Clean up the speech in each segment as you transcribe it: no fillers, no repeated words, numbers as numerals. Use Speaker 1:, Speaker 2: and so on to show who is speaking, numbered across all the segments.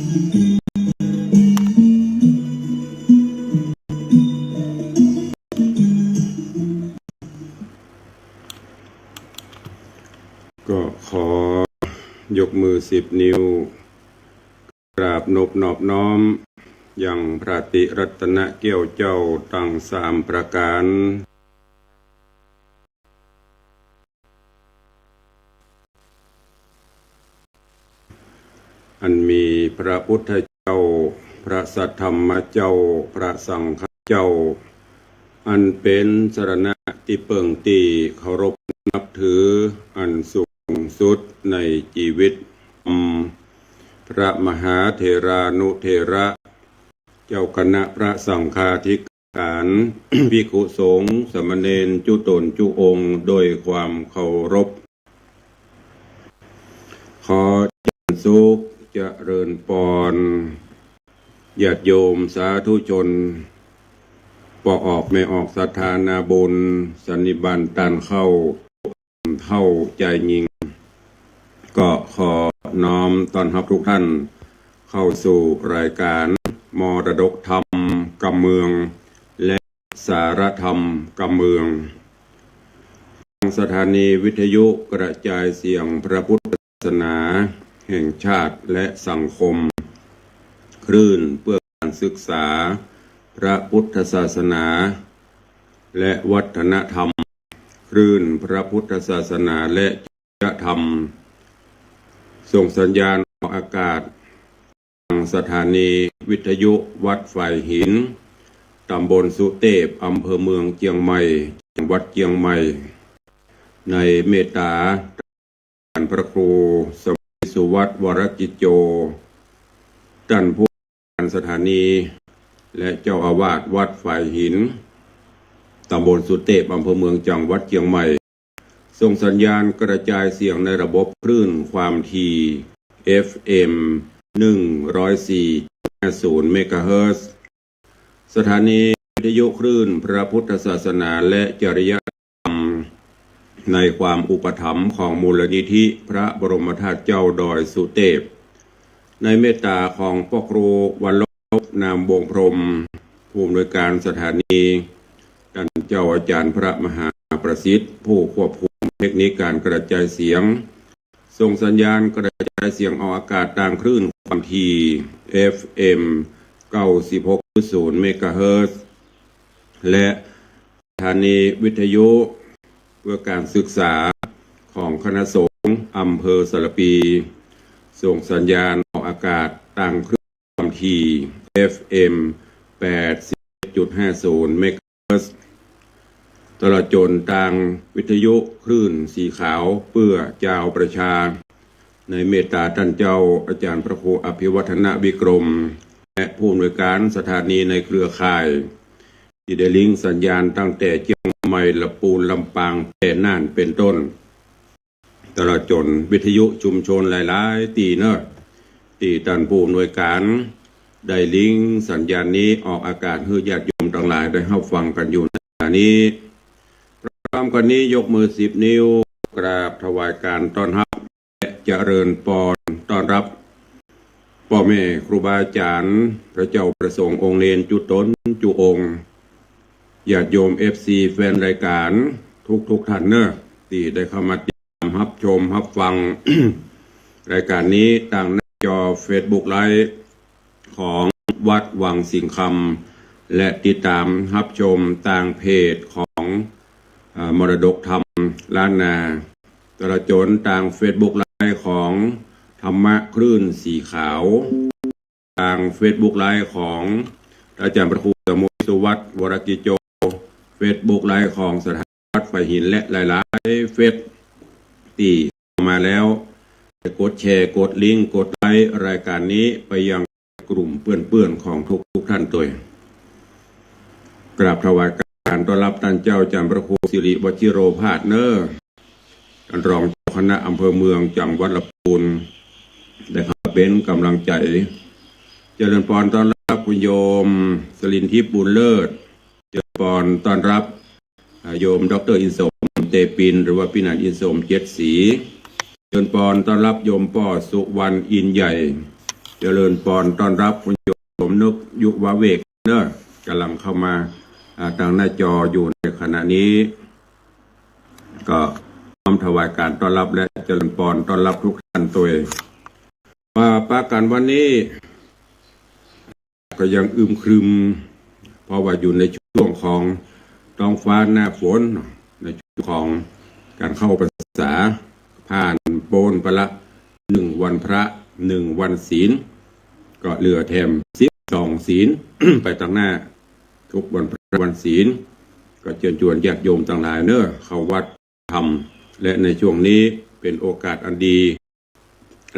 Speaker 1: ก็ขอยกมือ10 นิ้วกราบนบนอบน้อมอย่างพระติรัตนเกี้ยวเจ้าตั้ง3 ประการอันมีพระพุทธเจ้าพระสัทธรรมเจ้าพระสังฆเจ้าอันเป็นสรณะที่เปิ่งตีเคารพนับถืออันสูงสุดในชีวิตพระมหาเถรานุเถระเจ้าคณะพระสังฆาธิการ ภิกขุสงฆ์สามเณรจุตนจุองค์โดยความเคารพขอเจริญสุขเจริญพรญาติโยมสาธุชนปออกไม่ออกศรัทธานาบุญสันนิบาตตันเข้าเท่าใจยิงก็ขอน้อมต้อนรับทุกท่านเข้าสู่รายการมรดกธรรมกำเมืองและสารธรรมกำเมืองสถานีวิทยุกระจายเสียงพระพุทธศาสนาแห่งชาติและสังคมคลื่นเพื่อการศึกษาพระพุทธศาสนาและวัฒนธรรมคลื่นพระพุทธศาสนาและจริยธรรมส่งสัญญาณออกอากาศทางสถานีวิทยุวัดไฟหินตำบลสุเทพอำเภอเมืองเชียงใหม่จังหวัดเชียงใหม่ในเมตตาท่านพระครูสมัยสุวัฒน์วรกิจโจท่านผู้การสถานีและเจ้าอาวาสวัดไฟหินตำบลสุเทพอำเภอเมืองจังหวัดเชียงใหม่ส่งสัญญาณกระจายเสียงในระบบคลื่นความถี่ FM 104.50 เมกะเฮิรตซ์สถานีวิทยุคลื่นพระพุทธศาสนาและจริยธรรมในความอุปถัมภ์ของมูลนิธิพระบรมธาตุเจ้าดอยสุเทพในเมตตาของพ่อครูวันลบนามวงพรหมผู้อำนวยการสถานีท่านเจ้าอาจารย์พระมหาประสิทธิ์ผู้ควบคุมเทคนิคการกระจายเสียงส่งสัญญาณกระจายเสียงออกอากาศทางคลื่นความถี่ FM 96.0 เมกะเฮิรตซ์และสถานีวิทยุเพื่อการศึกษาของคณะสงฆ์อำเภอสารปีส่งสัญญาณออกอากาศทางคลื่นความถี่ FM 87.50 เมกะเฮิรตซ์ตลอดจนทางวิทยุคลื่นสีขาวเพื่อเจ้าประชาในเมตตาท่านเจ้าอาจารย์พระครูอภิวัฒนวิกรมและผู้อำนวยการสถานีในเครือข่ายที่ได้ลิงก์สัญญาณตั้งแต่เชียงใหม่ลำพูนลำปางแพร่น่านเป็นต้นตลอดจนวิทยุชุมชนหลายๆตีที่ท่านผู้อำนวยการได้ลิงก์สัญญาณนี้ออกอากาศให้ญาติโยมทั้งหลายได้รับฟังกันอยู่ในขณะนี้พร้อมกันนี้ยกมือ10 นิ้วกราบถวายการต้อนรับและเจริญพรต้อนรับพ่อแม่ครูบาอาจารย์พระเจ้าประสงค์องค์เนรจุตนจุองค์ญาติโยม FC แฟนรายการทุกท่านที่ได้เข้ามาติดตามรับชมรับฟัง รายการนี้ทางหน้าจอ Facebook Live ของวัดวังสิงห์คำและติดตามรับชมทางเพจของมรดกธรรมล้านนาตลอดจนทาง Facebook Live ของธรรมะคลื่นสีขาวทาง Facebook Live ของอาจารย์พระครูสมุทรสุวัฒน์วรกิจโจ Facebook Live ของสถานีวัดไฟหินและหลายๆเฟซที่มาแล้วกดแชร์กดลิงก์กดไลค์รายการนี้ไปยังกลุ่มเพื่อนๆของทุกท่านตัวกราบถวายการต้อนรับท่านเจ้าอาจารย์พระครูสิริวชิโรภาสท่านรองเจ้าคณะอำเภอเมืองจังหวัดลำพูนได้เข้าเป็นกำลังใจเจริญพรต้อนรับคุณโยมสลินทิพย์บุญเลิศเจริญพรต้อนรับโยมดร.อินสมเตปินหรือว่าพี่นันอินสมเจ็ดศรีเจริญพรต้อนรับโยมป่อสุวรรณอินใหญ่ เจริญปอนต้อนรับคุณโยมนึกยุวเวกเนอะกำลังเข้ามาทางหน้าจออยู่ในขณะนี้ก็พร้อมถวายการต้อนรับและเจริญปอนต้อนรับทุกท่านตัวเองมาประกันวันนี้ก็ยังอึมครึมเพราะว่าอยู่ในช่วงของท้องฟ้าหน้าฝนในช่วงของการเข้าพรรษาผ่านโปนไปละ1 วันพระ1 วันศีลก็เหลือแถม12 ศีล ไปต่างหน้าทุกวันพระวันศีลก็เชิญชวนญาติโยมต่างหลายเนอะเข้าวัดทำและในช่วงนี้เป็นโอกาสอันดี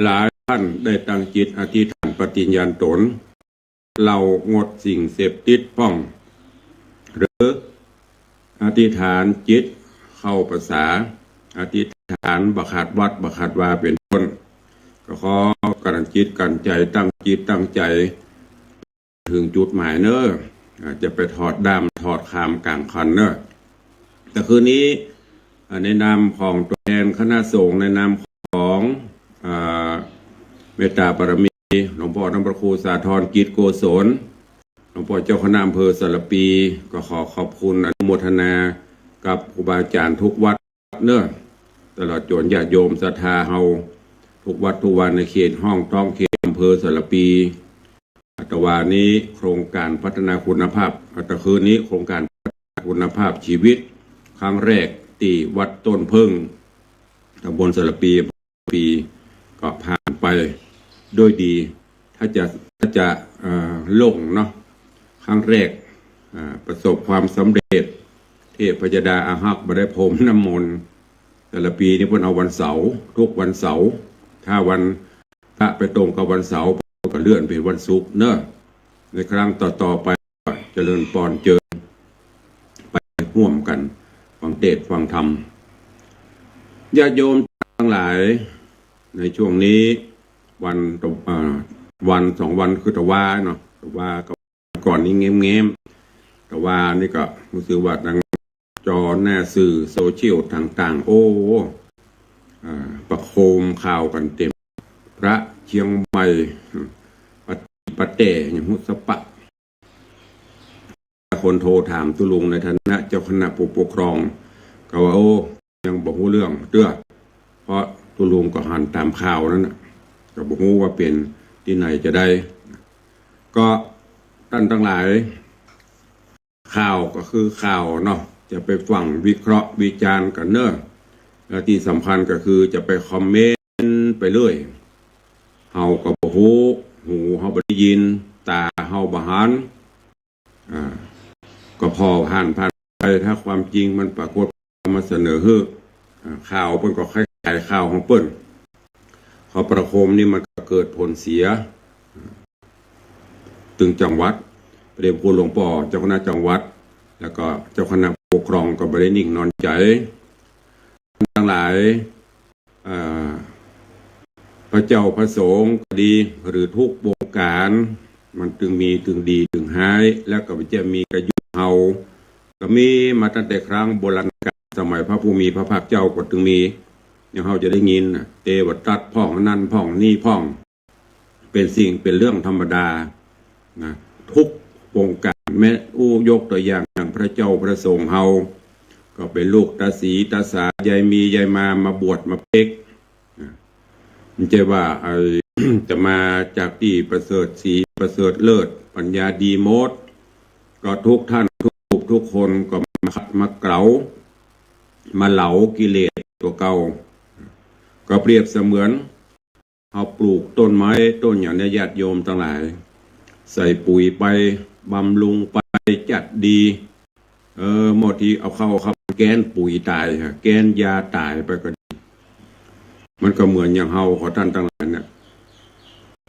Speaker 1: หลายท่านได้ตั้งจิตอธิษฐานปฏิญญาณตนเรางดสิ่งเสพติดป้องหรืออธิษฐานจิตเข้าภาษาอธิษฐานบักขัดวัดบักขัดวาเป็นต้นก็ขอการจิตกันใจตั้งจิตตั้งใจถึงจุดหมายเนอะจะไปถอดดำถอดคามกลางคันเนอะแต่คืนนี้ในนามของตัวแทนคณะสงฆ์ในนามของเมตตาบารมีหลวงพ่อท่านพระครูสาธรกิจโกศลหลวงพ่อเจ้าคณะอำเภอสารปีก็ขอขอบคุณอนุโมทนากับครูบาอาจารย์ทุกวัดเนอะตลอดจนญาติโยมศรัทธาเฮาทุกวัดทุกวันในเขตห้องต้องเขตอำเภอสารปีอัตวานี้โครงการพัฒนาคุณภาพตะคืนนี้โครงการพัฒนาคุณภาพชีวิตครั้งแรกที่วัดต้นพึ่งตำบลสารปีก็ผ่านไปโดยดีถ้าจะลงเนาะครั้งแรกประสบความสำเร็จเทพยดาอาหักบได้พรมน้ำมนต์แต่ละปีนี้เพิ่นเอาวันเสาร์ทุกวันเสาร์ถ้าวันพระไปตรงกับวันเสาร์ก็เลื่อนเป็นวันศุกร์เนอะในครั้งต่อไปเจริญปอนเจอไปร่วมกันฟังเทศน์ฟังธรรมญาติโยมทั้งหลายในช่วงนี้วัน2 วันคือตะวาเนาะตะวาก่อนนี้เง้มตะวานี่ก็รู้สึกว่าทางจอหน้าสื่อโซเชียลต่างๆโอ้ประโคมข่าวกันเต็มพระเชียงใหม่ปะเต้อย่างมุสปะคนโทรถามตุลุงในฐานะเจ้าคณะผู้ปกครองก็ว่าโอ้ยังบอกรู้เรื่องเด้อเพราะตุลุงก็หันตามข่าวนั้นนะก็บอกว่าเป็นที่ไหนจะได้ก็ท่านทั้งหลายข่าวก็คือข่าวเนาะจะไปฟังวิเคราะห์วิจารณ์กันเนอะและที่สำคัญก็คือจะไปคอมเมนต์ไปเรื่อยเฮาก็บ่ฮู้หูเฮาบ่ได้ยินตาเฮาบ่หันก็พอผ่านไปถ้าความจริงมันปรากฏมาเสนอให้ข่าวเพิ่นก็คล้ายๆข่าวของเพิ่นขอประโคมนี่มันก็เกิดผลเสียถึงจังหวัดเรียนผู้หลวงพ่อเจ้าคณะจังหวัดแล้วก็เจ้าคณะปกครองก็บ่ได้นิ่งนอนใจทั้งหลายพระเจ้าพระสงฆ์ก็ดีหรือทุกวงการมันถึงมีถึงดีถึงหายแล้วก็จะมีกระยุเฮาก็มีมาตั้งแต่ครั้งโบราณกาลสมัยพระภูมิพระภาคเจ้าก็ถึงมีอย่างเฮาจะได้ยินเตวตัดพ่องนั่นพ่องนี่พ่องเป็นสิ่งเป็นเรื่องธรรมดานะทุกวงการแม้ยกตัวอย่างพระเจ้าพระสงฆ์เฮาก็เป็นลูกตาสีตาสายายมียายมาบวชมาเป๊กมันจะว่า จะมาจากที่ประเสริฐสีประเสริฐเลิศปัญญาดีโมดก็ทุกท่านทุกคนก็มาเกลามาเหลากิเลสตัวเก่าก็เปรียบเสมือนเอาปลูกต้นไม้ต้นอย่างนี้ญาติโยมทั้งหลายใส่ปุ๋ยไปบำรุงไปจัดดีหมดที่เอาเข้าแกนปุ๋ยตายแกนยาตายไปก็ดีมันก็เหมือนอย่างเฮาขอท่านทั้งหลายเนี่ย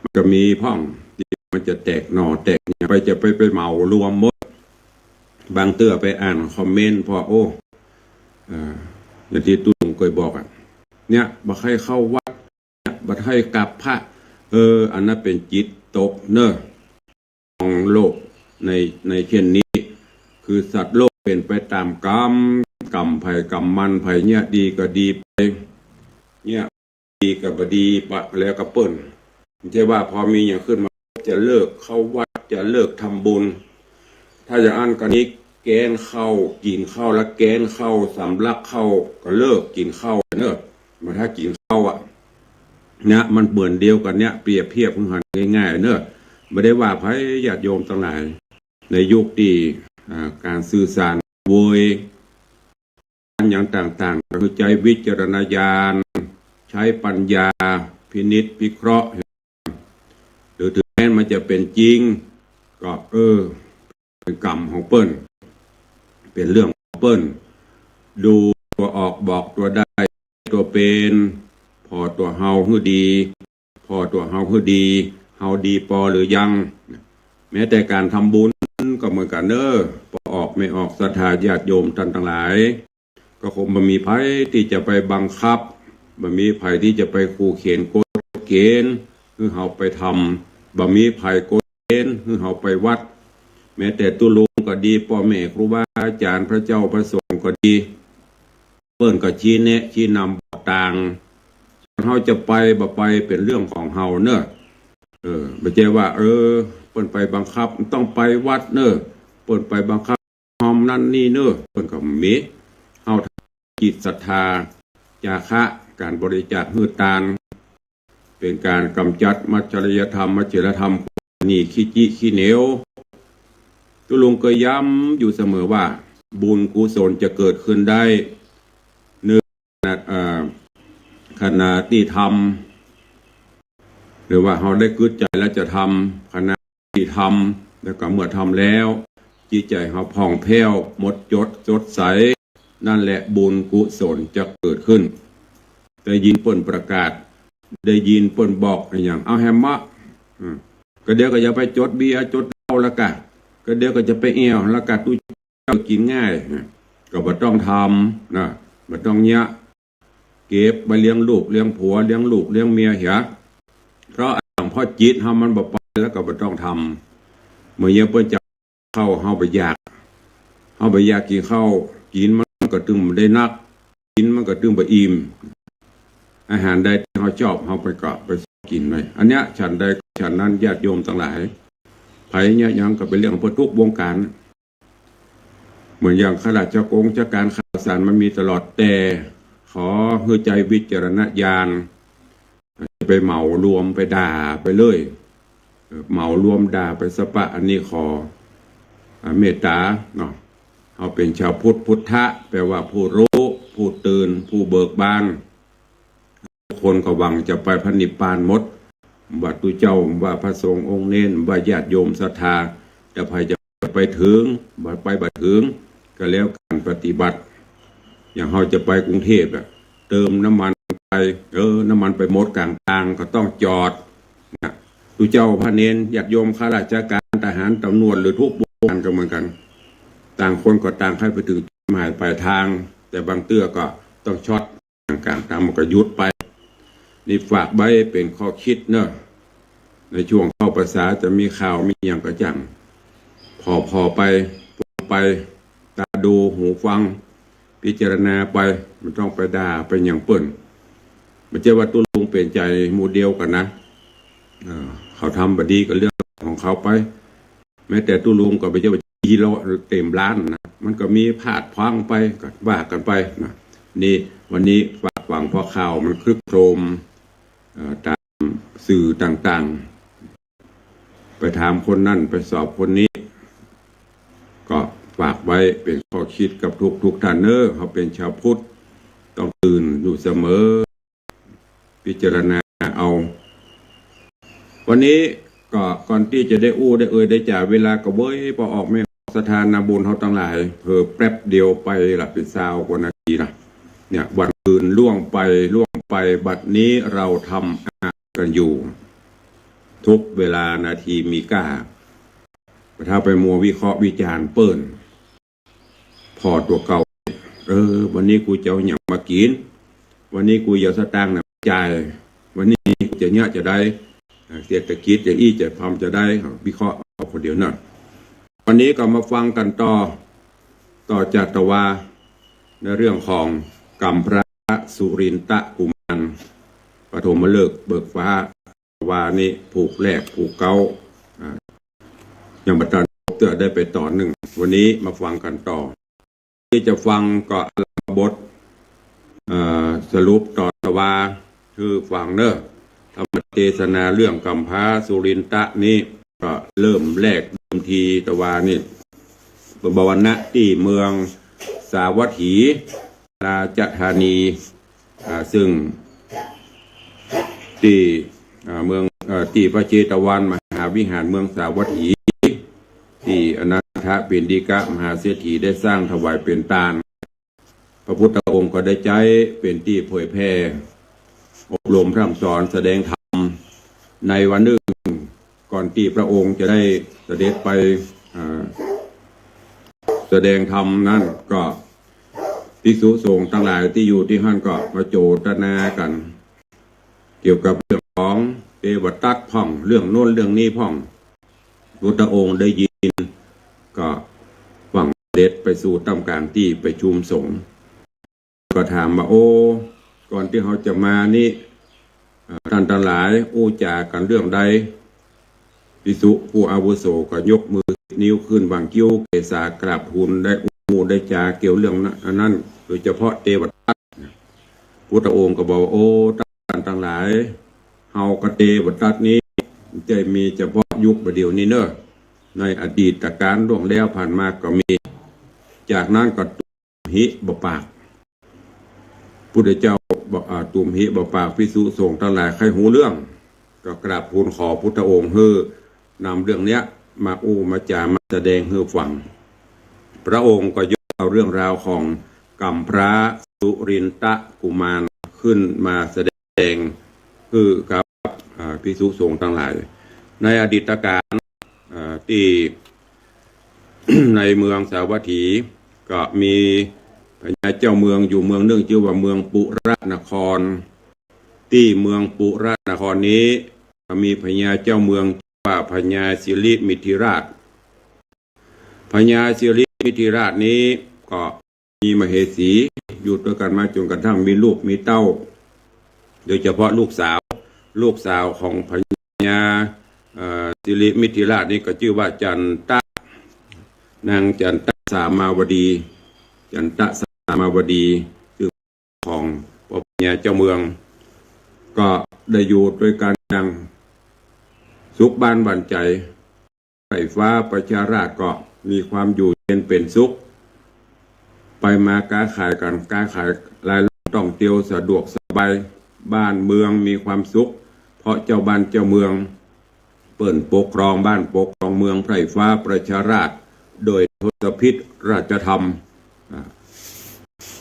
Speaker 1: มันก็มีพ่องที่มันจะแตกหน่อแตกไปจะไปเหมารวมหมดบางเตื้อไปอ่านคอมเมนต์พอโอ้อย่างที่ตุ้งเคยบอกเนี่ยบักให้เข้าวัดบักให้กลับพระอันนั้นเป็นจิตตกเนอะของโลกในเช่นนี้คือสัตว์โลกเป็นไปตามกรรมภัยกรรมมันภัยเนี่ยดีก็ดีไปเนี่ยดีก็บ่ดีปะแล้วก็เปิ้น ไม่ใช่ว่าพอมีอย่างขึ้นมาจะเลิกเข้าวัดจะเลิกทำบุญถ้าอย่างอันกันนี้แกนเข้ากินข้าวแล้วแกนเข้าสำลักเข้าก็เลิกกินข้าวเนอะมาถ้ากินข้าวเนี่ยมันเหมือนเดียวกันเนี่ยเปรียบเทียบกันง่ายๆเนอะไม่ได้ว่าพระญาติโยมทั้งหลายในยุคที่การสื่อสารโวยอย่างต่างๆคือใจวิจารณญาณใช้ปัญญาพินิจพิเคราะห์หรือถึงแม้มันจะเป็นจริงก็เป็นกรรมของเปิ้ลเป็นเรื่องของเปิ้ลดูตัวออกบอกตัวได้ตัวเป็นพอตัวเฮาฮือดีพอตัวเฮาฮือดีเฮาดีพอหรือยังแม้แต่การทำบุญก็เหมือนกันพอออกไม่ออกศรัทธาญาติโยมท่านทั้งหลายก็คงบ่มีไผที่จะไปบังคับบ่มีไผที่จะไปขู่เข็นกฎเกณฑ์คือเฮาไปทำบ่มีไผกฎเกณฑ์คือเฮาไปวัดแม้แต่ตุลุงก็ดีพ่อแม่ครูบาอาจารย์พระเจ้าพระสงฆ์ก็ดีเปิ้นก็ชี้แนะชี้นำบอกต่างเฮาจะไปบ่ไปเป็นเรื่องของเฮาเนอะไม่ใช่ว่าเปิ้นไปบังคับต้องไปวัดเนอะเปิ้นไปบังคับหอมนั่นนี่เนอะเปิ้นก็มีเฮาจิตศรัทธาจาคะการบริจาคหื้อตานเป็นการกำจัดมัจฉริยธรรมมัจฉริยธรรมนี่ขี้จิขี้เหนียวตุลุงก็ย้ำอยู่เสมอว่าบุญกุศลจะเกิดขึ้นได้เนื้อขณะที่ทำหรือว่าเราได้กึศใจแล้วจะทำขณะที่ทำแล้วก็เมื่อทำแล้วจิตใจเราผ่องแผ้วหมดจดสดใสนั่นแหละบุญกุศลจะเกิดขึ้นได้ยินเปิ้นประกาศได้ยินเปิ้นบอกอย่างเอาแฮมมะก็เดี๋ยวก็จะไปจดเบียร์จดเหล้าแล้วก็เดี๋ยวก็จะไปเอวแล้วก็ตู้เจ้ากินง่ายก็บ่ต้องทำนะบ่ต้องเนี้ยเก็บไปเลี้ยงลูกเลี้ยงผัวเลี้ยงลูกเลี้ยงเมียเหียเพราะอย่างพ่อจิตเฮามันบ่ไปแล้วก็บ่ต้องทำเมื่อเยอะเปิ้นจะเข้าเฮาไปอยากกินข้าวกินมันก็ตึงได้นักกินมันก็ตึงบ่อิ่มอาหารใดที่เฮาชอบเฮาไปก็ไปกินไว้อันเนี้ยฉันใดฉันนั้นญาติโยมทั้งหลายไผเนี่ยยังก็เป็นเรื่องของทุกวงการเหมือนอย่างข้าราชการข่าวสารมันมีตลอดแต่ขอให้ใจวิจารณญาณไปเหมารวมไปด่าไปเลยเหมารวมด่าไปสปะอันนี้ขอเมตตาเนาะเขาเป็นชาวพุทธะแปลว่าผู้รู้ผู้ตื่นผู้เบิกบานคนก็หวังจะไปพระนิพพานหมดว่าตุเจ้าว่าพระสงฆ์องค์เน้นว่าญาติโยมศรัทธาแต่ใครจะไปถึงไปบัดถึงก็แล้วการปฏิบัติอย่างเขาจะไปกรุงเทพเติมน้ำมันไปน้ำมันไปหมดกลางทางก็ต้องจอดนะตุเจ้าพระเน้นญาติโยมข้าราชการทหารตำรวจหรือทุกวงการก็เหมือนกันต่างคนก็ต่างให้ไปถึงหมายปลายทางแต่บางเตื้อก็ต้องช็อตกลางทางมันก็ยุดไปนี่ฝากไว้เป็นข้อคิดเนอะในช่วงเข้าภาษาจะมีข่าวมีอย่างกระจังพอไปตาดูหูฟังพิจารณาไปมันต้องไปด่าไปอย่างเปิ่นมันจะว่าตุลุงเปลี่ยนใจมูเดียวกันนะเขาทำบดีกับเรื่องของเขาไปแม้แต่ตุลุงก็ไปเจ้าทีเราเต็มร้านนะมันก็มีพาดพังไปก็ว่ากันไปนะนี่วันนี้ฝากหวังพอข่าวมันคลึกโครมตามสื่อต่างๆไปถามคนนั่นไปสอบคนนี้ก็ฝากไว้เป็นข้อคิดกับทุกท่านเขาเป็นชาวพุทธต้องตื่นอยู่เสมอพิจารณาเอาวันนี้ก็ก่อนที่จะได้ได้จ่าเวลาก็เว้ยพอออกไม่สถานบุญเขาทั้งหลายแป๊บเดียวไปหลับเป็นซาวกว่านาทีนะเนี่ยวันอื่นล่วงไปบัดนี้เราทำกันอยู่ทุกเวลานาทีมีค่าถ้าไปมัววิเคราะห์วิจารณ์เปิ้นพอตัวเก่าวันนี้กูจะเอาอย่างมากินวันนี้กูจะสตางค์จ่ายวันนี้กูจะเนี่ยจะได้เศรษฐกิจจะทำจะได้วิเคราะห์เอาคนเดียวนั่นวันนี้ก็มาฟังกันต่อจากตะวาในเรื่องของกรรมพระสุรินทะกุมารปฐมฤกษ์เบิกฟ้า ว่านี่ผูกแรกผูกเก้าอย่างบัตรเตือได้ไปต่อหนึ่งวันนี้มาฟังกันต่อที่จะฟังก็บทสรุปต่อว่าคือฟังเนอะธรรมเทศนาเรื่องกัมพาสุรินตะนี้ก็เริ่มแรกเดิมทีตะวานี่บวรณะที่เมืองสาวัตถีราชธานีซึ่งที่เมืองที่พระเจตวันมหาวิหารเมืองสาวัตถีที่อนันทปิณฑิกะมหาเศรษฐีได้สร้างถวายเป็นตาลพระพุทธองค์ก็ได้ใช้เป็นที่เผยแพร่อบรมพร่ำสอนแสดงธรรมในวันหนึ่งก่อนที่พระองค์จะได้เสด็จไปแสดงธรรมนั้นก็ภิกษุสงฆ์ทั้งหลายที่อยู่ที่ห้านก็มาโจทนากันเกี่ยวกับเรื่องของเทวทัตพ่องเรื่องโน้นเรื่องนี้พ่องพุทธองค์ได้ยินก็ฝังเด็ดไปสู่ตำการที่ไปชุมสงฆ์ก็ถามว่าโอ้ก่อนที่เขาจะมานี่ท่านทั้งหลายอู้จากันเรื่องใดภิกษุผู้อาวุโสก็ยกมือนิ้วขึ้นวางคิ้วเกศากราบทูลได้อู้ได้จาเกี่ยวเรื่องนั้นโดยเฉพาะเทวทัตพุทธองค์ก็บอกโอ้ท่านทั้งหลายเฮากเทวทัตนี้จะมีเฉพาะยุคประเดี๋ยวนี้เนอะในอดีตการล่วงแล้วผ่านมาก็มีจากนั้นก็ตุมหิบปากพุทธเจ้าบอกตุมหิบปากภิกษุสงฆ์ทั้งหลายใครหูเรื่องก็กราบทูลขอพุทธองค์ให้นำเรื่องเนี้ยมาอู้มาจามาแสดงให้ฟังพระองค์ก็ยกเอาเรื่องราวของกัมพระสุรินตะกุมารขึ้นมาแสดงคือกับภิกษุสงฆ์ทั้งหลายในอดีตการที่ ในเมืองสาวัตถีก็มีพญาเจ้าเมืองอยู่เมืองหนึ่งชื่อว่าเมืองปุระนครที่เมืองปุระนครนี้มีพญาเจ้าเมืองว่าพญาสิริมิถิราชพญาสิริมิถิราชนี้ก็มีมเหสีอยู่ด้วยกันมาจนกระทั่งมีลูกมีเต้าโดยเฉพาะลูกสาวของพญาสิริมิถิราชนี้ก็ชื่อว่าจันตะนางจันตะสามาวดีจันตะสามาวดีคือของพญาเจ้าเมืองก็ได้อยู่ด้วยกันอย่างสุขบ้านบันใจไฟฟ้าประชาราษฎร์ก็มีความอยู่เย็นเป็นสุขไปมาค้าขายกันค้าขายรายต้องเที่ยวสะดวกสบายบ้านเมืองมีความสุขเพราะเจ้าบ้านเจ้าเมืองเปิ่นปกครองบ้านปกครองเมืองไพร่ฟ้าประชาราษฎร์โดยทศพิธราชธรรม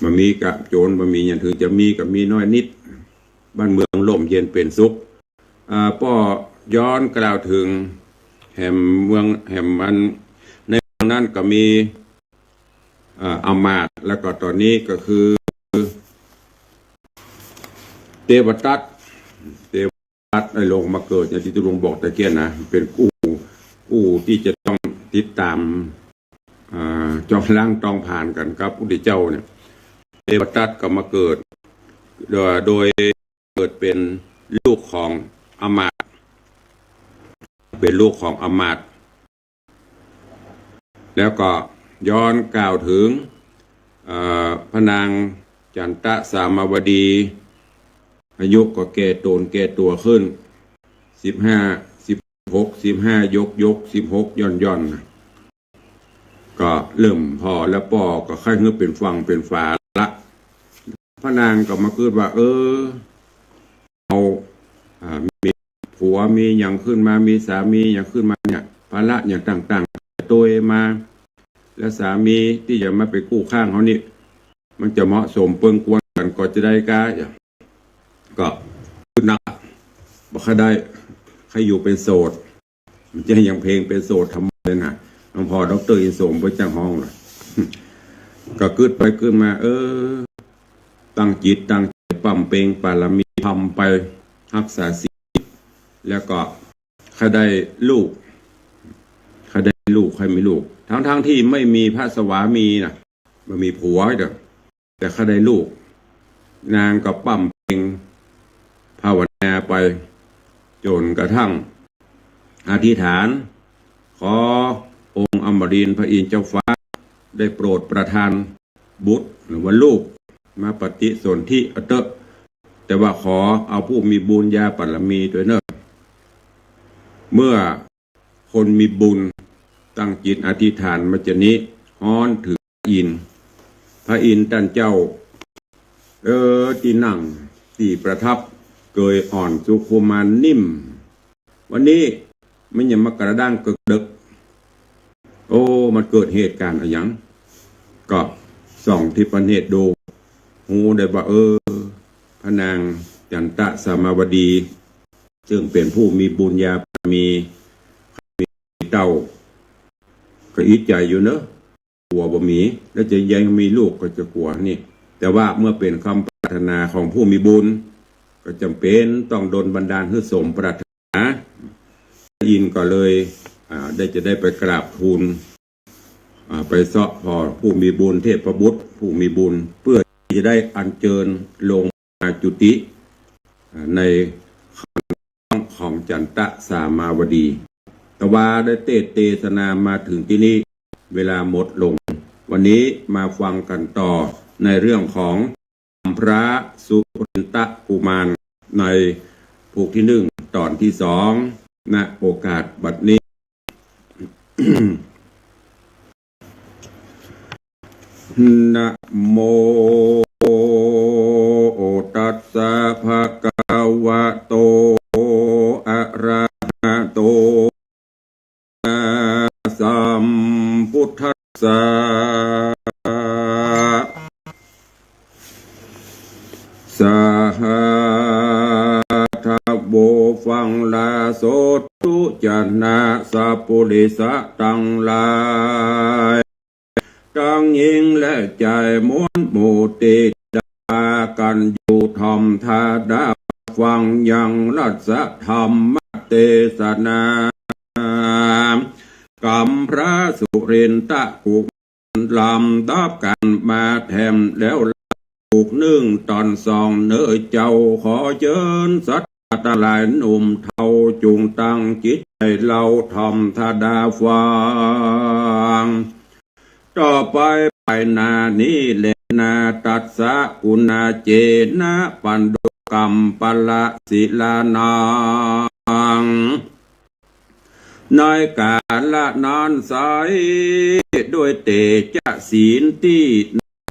Speaker 1: มันมีกับโจรมันมีอย่างถึงจะมีกับมีน้อยนิดบ้านเมืองร่มเย็นเป็นสุขป้อย้อนกล่าวถึงแห่งเมืองแห่งมันในเมืองนั้นก็มีอมาตย์แล้วก็ตอนนี้ก็คือเทวทัตได้ลงมาเกิดอย่างที่ตุลงบอกตะเกียนนะเป็นกู้ที่จะต้องติดตามจองล้างต้องผ่านกันครับพุทธเจ้าเนี่ยเทวทัตก็มาเกิดโดยเกิดเป็นลูกของอมาตย์เป็นลูกของอมาตย์แล้วก็ย้อนกล่าวถึงพระนางจันตะสามาวดีอายุก็แก่โตนแก่ตัวขึ้น15 16 15ยก16ย่อนก็เริ่มพอแล้วป่อก็ค่อยเงื้อเป็นฟังเป็นฝาละพระนางก็มาคิดว่าเอามีผัวมีอย่างขึ้นมามีสามีอย่างขึ้นมาเนี่ยภาระอย่างต่างๆตัวมาแล้วสามีที่จะมาไปกู้ข้างเขานี่มันจะเหมาะสมเปิงกวนกันก็จะได้ก็คือนักบอกใครได้ใครอยู่เป็นโสดมันจะยังเพลงเป็นโสดทำไมนะหลวงพ่อดร.อินสมไปจ้างห้องเลยก็กึดไปกึดมาตั้งจิตตั้งใจปั๊มเปงปารมีทำไปรักษาศีลแล้วก็ใครได้ลูกใครมีลูกทั้งที่ไม่มีพระสวามีนะมันมีผัวเด้อแต่ใครได้ลูกนางก็ปั๊มเปงภาวนาไป จนกระทั่งอธิษฐานขอองค์อมรินทร์พระอินทร์เจ้าฟ้าได้โปรดประทานบุตรหรือว่าลูกมาปฏิสนธิเตอะแต่ว่าขอเอาผู้มีบุญญาบารมีด้วยเนอะเมื่อคนมีบุญตั้งจิตอธิษฐานมาจะนี้ฮ้อนถือพระอินทร์ท่านเจ้าที่นั่งที่ประทับเกยอ่อนสุขุมานนิ่มวันนี้ไม่ยังมากระด้างกึกดึกโอ้มันเกิดเหตุการณ์อะไรอย่างก็ส่องที่ประเนตรดูหูได้ว่าพระนางจันตะสามาวดีซึ่งเป็นผู้มีบุญญาบารมีเต้าก็อิจใจอยู่เนอะกลัวบ่มีแล้วจะยังมีลูกก็จะกลัวนี่แต่ว่าเมื่อเป็นคำปรารถนาของผู้มีบุญก็จำเป็นต้องโดนบันดาลให้สมปรารถนาอินก็เลยจะได้ไปกราบทูลไปเสาะพอผู้มีบุญเทพบุตรผู้มีบุญเพื่อที่จะได้อัญเชิญลงมาจุติในของจันตะสามาวดีแต่ว่าได้เทศนามาถึงที่นี้เวลาหมดลงวันนี้มาฟังกันต่อในเรื่องของพระสุรินทกุมารในภูกที่หนึ่งตอนที่สองณโอกาสบัดนี้ นะโมตัสสะภะคะวะโตอะระหะโตสัมพุทธัสสะสาธาโบฟังลาโสตุจนะสัพพุริสะตังหลายทั้งหญิงและใจม้วนหมู่ติดากันอยู่ทอมทาดาฟังยังรัศธรรมเทศนากำพระสุรินทกุมารลำดับกันมาแถมแล้วถูกนึ่งตอนสองเนื้อเจ้าขอเชิญสัตว์ตะลายหนุ่มเทาจุงตั้งจิตให้เราทอมทาดาฟังต่อไปไปนานี้เลนาตัสสะกุณาเจนะปันดุกรรมปละศิลานังในกาละนานสายด้วยเตจศีลที่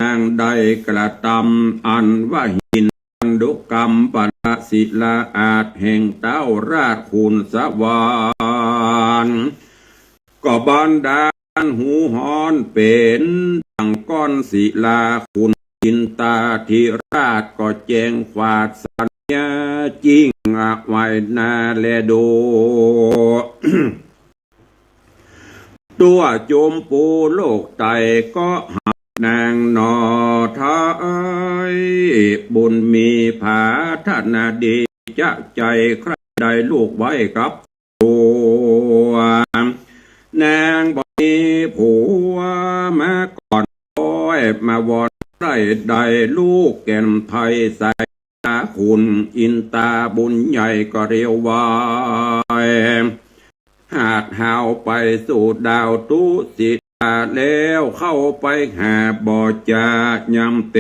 Speaker 1: นางใดกระทำอันว่าหินปันดุกรรมปละศิลาอาจแห่งเต้าราชคุณสวรรค์ก็บันดาหูหอนเป็นดังก้อนศิลาคุณอินตาธิราชก็แจงขวาดสัญญาจิ้งไว้นาแลโด ตัวโจมปูโลกไตก็หักนางนอท้ายบุญมีผาธนาดีจะใจใครใดลูกไว้กับตัวนางบ่มีผัวมาก่อนโอ้ยมาวอนได้ใดลูกแก่นไทยใส่คุณอินตาบุญใหญ่ก็เรียววายหาดหาวไปสู่ดาวตุสิตาแล้วเข้าไปหาบ่อจายำเต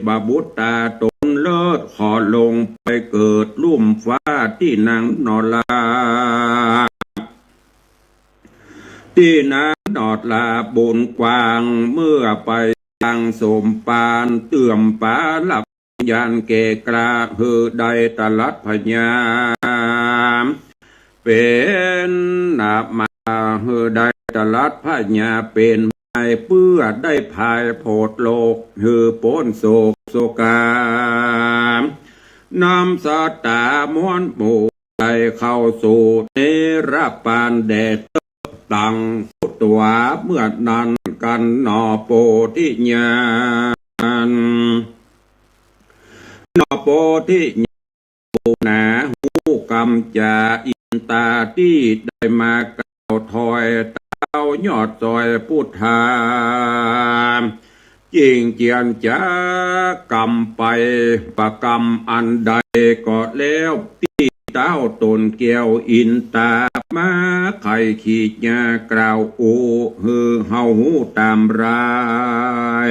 Speaker 1: บาบุตตาตนเลิศขอลงไปเกิดลุ่มฟ้าที่นางนอลาที่นางนอดลาบุญกวางเมื่อไปยังสมปานเตื่อมปาหลับยานเกกราเฮือใดตลัดพญาเป็นนามาเฮือใดตลัดพญาเป็นไม้เพื่อได้ภายโพดโลกเฮือโปนโศกโศกานำสัตตามวนหมู่ใจเข้าสู่เนรปานแดดตังตัวเมื่อนั้นกันนอโปธิญาณนอโปธิญาณนาหูกรรมจาอินตาที่ได้มาเก่าถอยเต้ายอดซอยพุทธาจิงเจียนจากรรมไปประกรรมอันใดก็แล้วที่ เต้าตนแก้วอินตามาไข่ขีดยากล่าวโอฮือเฮาหูตามราย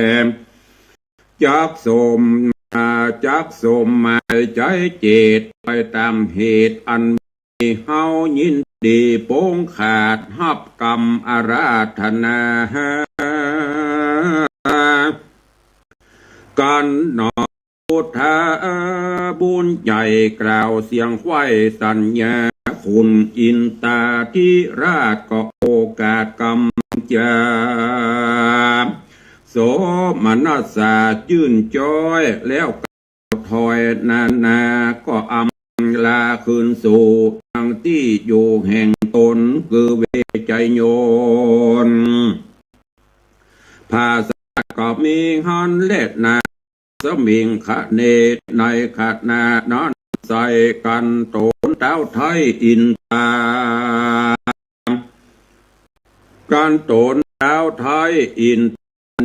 Speaker 1: จักสมจักสมหมายใจเจตไปตามเหตุอันมีเฮายินดีโป้งขาดหับกรรมอาราธนากันหนอพุทธาบุญใหญ่กล่าวเสียงไว้สัญญาคุณอินตาที่ราชก็โอกาสกำจาโสมนัสสายื่นจอยแล้วถอยนาก็อำลาคืนสู่ทางที่อยู่แห่งตนคือเวใจโยนภาษาก็มีฮันเล็ดนาสมิงขะเนตในขะนานอนใส่กันโตนเต้าไทยอินตาการโตนเต้าไทยอิน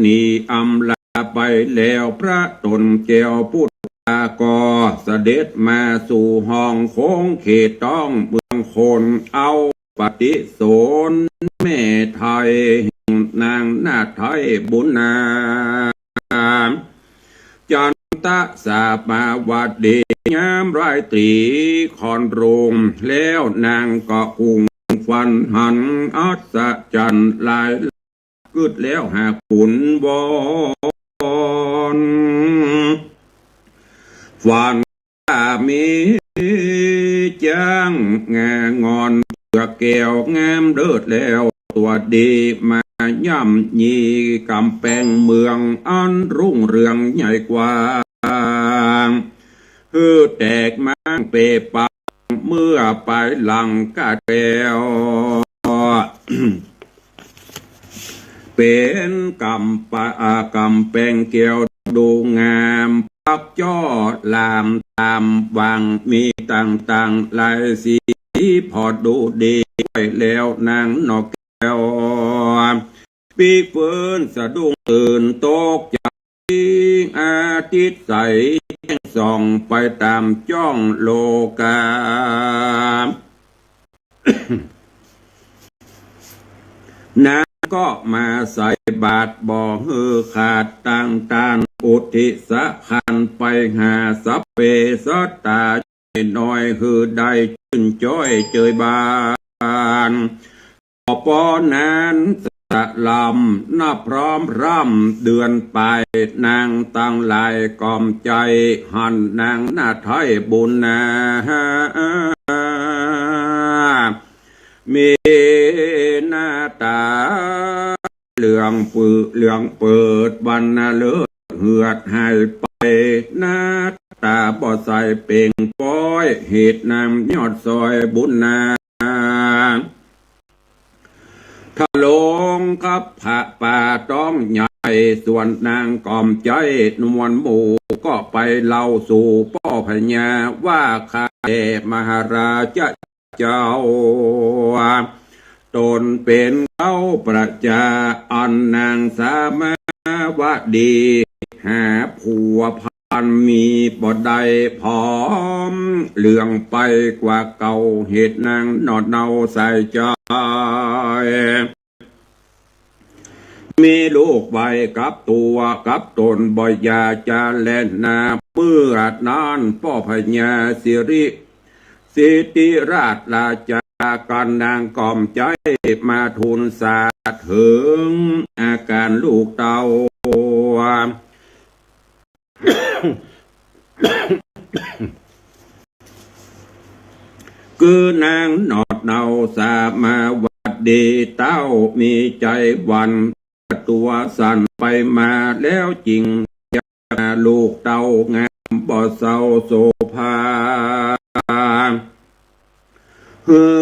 Speaker 1: นีอำลาไปแล้วพระตนแก้วพุทธากอเสด็จมาสู่ห้องโค้งเขตต้องเมืองคนเอาปฏิโสนแม่ไทยนางนาไทยบุญนาจันตะสาบมาวัดดีงามไรตรีคอนโรงแล้วนางก็คุงฟันหันอัศจันลายกึดแล้วหากขุนบอนฟันมีจ้างงางอนเสือแก้วงามเลิศแล้วตัวดีมาย่ำยีกำแพงเมืองอันรุ่งเรืองใหญ่กว่าฮือแตกมังเปปังเมื่อไปหลังกาแก้ว เป็นกำแพงแก้วดูงามปักจ้อลามตามวังมีต่างๆลายสีพอดูดีไปแล้วนางนกแก้วปีกฝืนสะดุ้งตื่นตกใจอาทิตย์ใสแสงส่องไปตามจ้องโลกา นางก็มาใส่บาทบ่อฮือขาดต่างตานอุทิสะขันไปหาสัพเพสัตตาน้อยฮือได้ชื่นจ้อยเจยบานปอนั้นสะลำนับพร้อมร่ำเดือนไปนางตั้งหลายกอมใจหันนางหน้าไทยบุญนามีหน้าตาเหลืองเปิดบรรณาเลิศเหือดหายไปหน้าตาบ่ใส่เป่งป้อยเหตุนำยอดซอยบุญนาถ้าลงกับพระป่าต้องใหญ่ส่วนนางกอมใจนวลหมู่ก็ไปเล่าสู่พ่อพญาว่าข้าแต่มหาราชเจ้าตนเป็นเขาประจาอันนางสามาวดีหาผัวพันมีบ่ได้พร้อมเหลืองไปกว่าเก่าเหตุนางนอดเนาใส่ใจมีลูกไว้กับตัวกับตนบ่อยาจะแล่นนาเมื่อนานพ่อพญาสิติราชราชาการนางกอมใจมาทูลสาถึงอาการลูกเต่า คือนางนอดเนาสามาวัดดีเต้ามีใจวันตัวสั่นไปมาแล้วจริงลูกเต่างามบ่เศร้าโศภา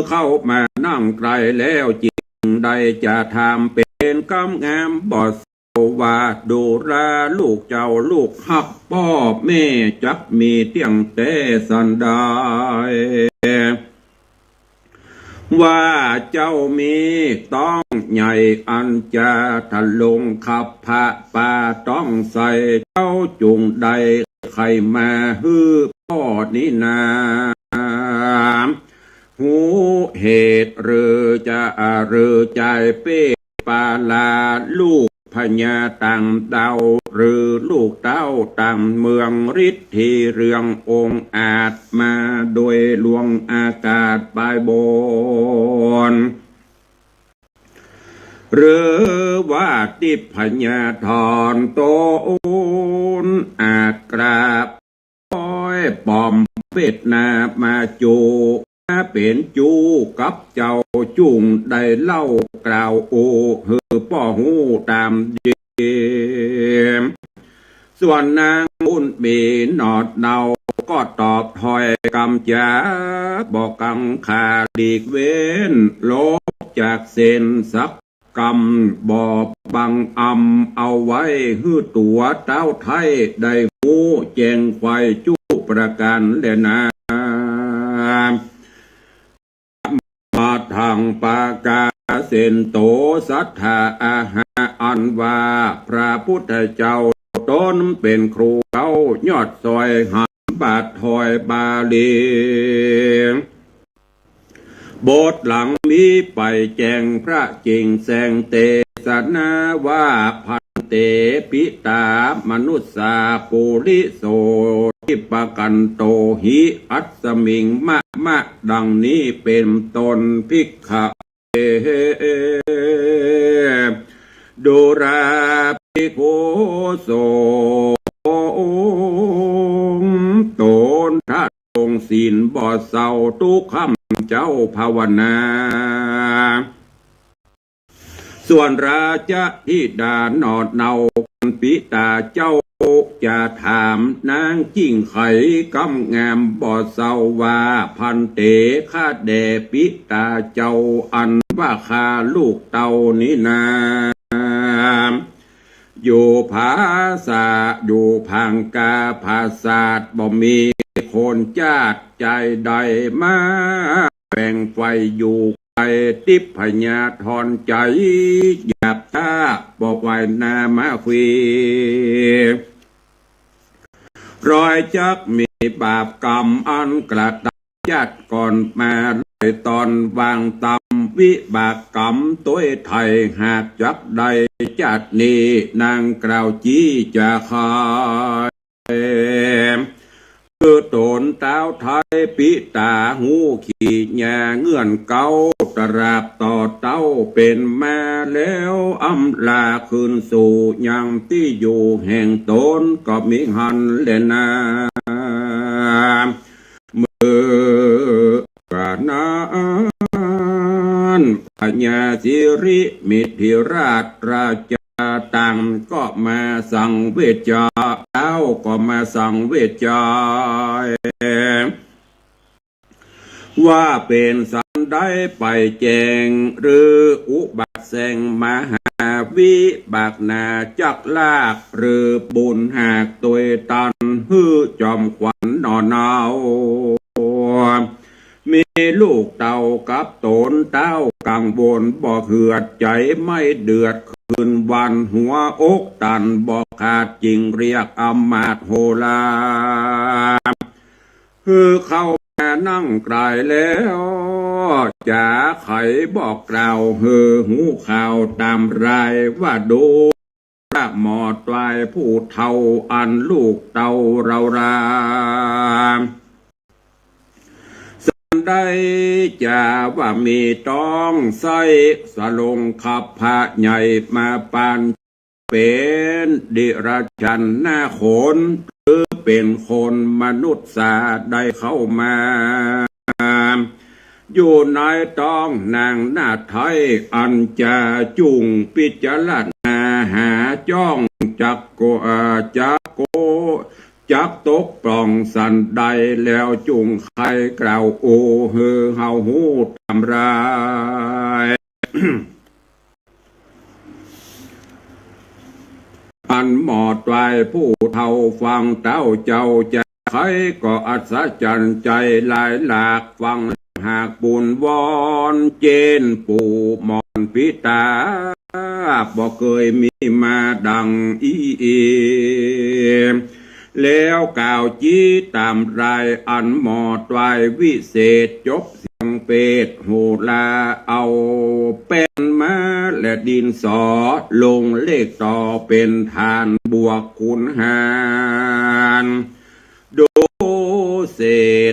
Speaker 1: เข้ามานั่งไกลแล้วจริงได้จะทำเป็นกำงามบ่เศร้าว่าดูแลลูกเจ้าลูกหักพ่อแม่จักมีเตียงแต่สันได้ ว่าเจ้ามีต้องใหญ่อันจะทะลงขับพระป่าต้องใส่เจ้าจุงใดใครมาฮือพ่อนี้นา หูเหตุหรือจะหรือใจเป้ปาลาลูกพญาต่างดาวหรือลูกเต้าต่างเมืองฤทธิเรืององค์อาจมาโดยลวงอากาศปลายบนหรือว่าติพญาธรโตนอาจกราบอ้อยปอมเป็ดนามาจูเป็นจูกับเจ้าจุงได้เล่ากล่าวโอเฮือป่อหูตามเดียมส่วนนางบุญบีนอดเนาก็ตอบถอยกำจาบอกกังขาดีกเว้นลบจากเส้นสักกำบอบบังอำเอาไว้ฮื้อตัวเต้าไทยได้หูแจงไฟจูประกันแลนามาทางปากาเส้นโตสัทธาอาหาอันว่าพระพุทธเจ้าต้นเป็นครูเขายอดซอยหันบาทถอยบาลีบทหลังมีไปแจงพระจริงแสงเตสนาว่าพันเตปิตามนุษสาปุริโสทิปกันโตหิอัสมิงมะดังนี้เป็นตนภิกขะดูราภิกขุโสตนท่าตรงศีลบ่เศร้าทุกคำเจ้าภาวนาส่วนราชธิดานอดเนาปิตาเจ้าจะถามนางจิ้งไขกำงามบ่เศร้าว่าพันเตข้าแด่ปิตาเจ้าอันว่าข้าลูกเต่านี้นาอยู่ภาษาอยู่พังกาภาษาบ่มีคนจาดใจใดมาแบ่งไฟอยู่ไปติพญาทอนใจหยาบท่าบอกไว้นามาควีรอยจักมีบาปกรรมอันกระทำจัดก่อนมาเลยตอนวางตำวิบากกรรมตัวไทยหากจักใดจัดนี้นางกล่าวจี้จะขายคือตนเต้าไทยปิตาหูขี่แง่เงื่อนเก่าตราบต่อเต้าเป็นมาแล้วอำลาคืนสู่ยังที่อยู่แห่งตนก็มีหันเลนาเมื่อกานั้นพญาสิริมิถิราชราชต่างก็มาสั่งเวชจาเต้าก็มาสั่งเวชจาว่าเป็นสันได้ไปแจงหรืออุบัติแสงมหาวิบากนาจักลากหรือบุญหากตัวตันฮือจอมขวัญนอนเอามีลูกเต่ากับตนเต้ากังวลบ่เหือดใจไม่เดือดคืนวันหัวอกตันบ่ขาดจริงเรียกอำมาตย์โหราคือเข้ามานั่งไกลแล้วจะไขบอกกล่าวฮือหูข่าวตามรายว่าดูพระหมอดลายผู้เท่าอันลูกเต่าเราราได้จะว่ามีต้องใส่สลงขับพระใหญ่มาปานเป็นดิรัจฉันหน้าขนหรือเป็นคนมนุษย์สาได้เข้ามาอยู่ในต้องนางหน้าไทยอันจะจุงพิจารณาหาจ้องจักโกจักตกปล่องสันใดแล้วจุงใครกล่าวโอเฮอเฮาหูทำร้าย อันหมอดไว้ผู้เท่าฟังเต้าเจ้าจะใครก็อัศจรรย์ใจหลายหลากฟังหากบุญวอนเจนปู่มอนพิตาบ่เคยมีมาดังอี แล้วกล่าวจี้ตามรายอันหมอดไว้วิเศษจบเสียงเป็ดโหลาเอาเป็นมาและดินสอลงเลขต่อเป็นทานบวกคูณหารดูเศ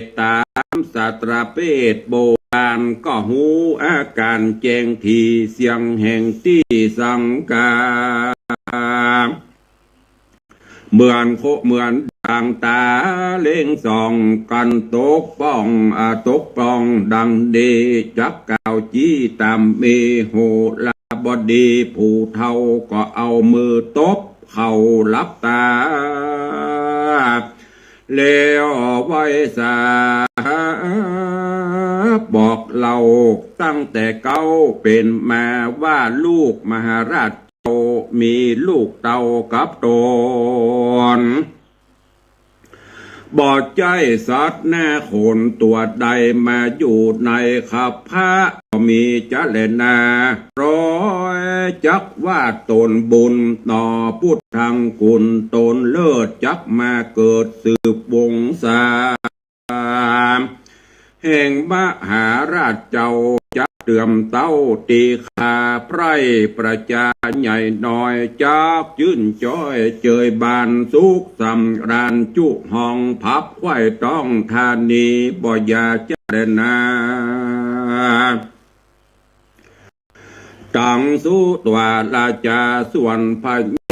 Speaker 1: ษตามสตราเปตโบราณก็หูอาการแจ้งทีเสียงแห่งที่สังกาเหมือนดังตาเล่งส่องกันตกป้องดังเดจักกาวจี้ตามเมโหลาบดีผู้เท่าก็เอามือตบเข่าลับตาแล้วไว้สาบอกเราตั้งแต่เก้าเป็นมาว่าลูกมหาราชเจ้ามีลูกเต่ากับตนบอดใจสัตว์หน้าโขนตัวใดมาอยู่ในขับพระก็มีเจเลนาร้อยจักว่าตนบุญต่อพุทธังกุลตนเลิศจักมาเกิดสืบวงศาแห่งมหาราชเจ้าจักเตือมเต้าตีขาไพร่ประจาใหญ่น้อยจักยื่นจ้อยเจยบานสุขสำราญจุห้องพับไว้ต้องธานีบ่ยาเจรนาตังสุตวาราชาส่วนพ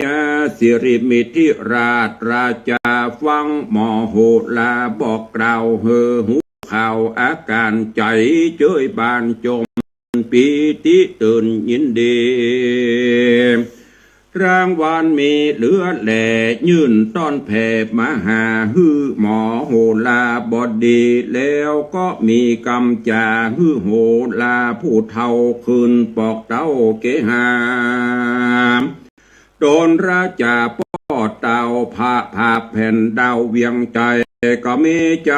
Speaker 1: ญาสิริมิธิราชาฟังหมอโหลาบอกกล่าวเฮอหูข่าวอาการใจเจยบานจมปีติตื่นยินดีรางวัลมีเหลือแหล่ยื่นต้อนแผ่มหาฮือหมอโหลาบดีแล้วก็มีกำจาฮือโหลาผู้เท่าคืนปอกเต้าเกหาโดนราชาป้อเต่าผาแผ่นดาวเวียงใจก็มีใจ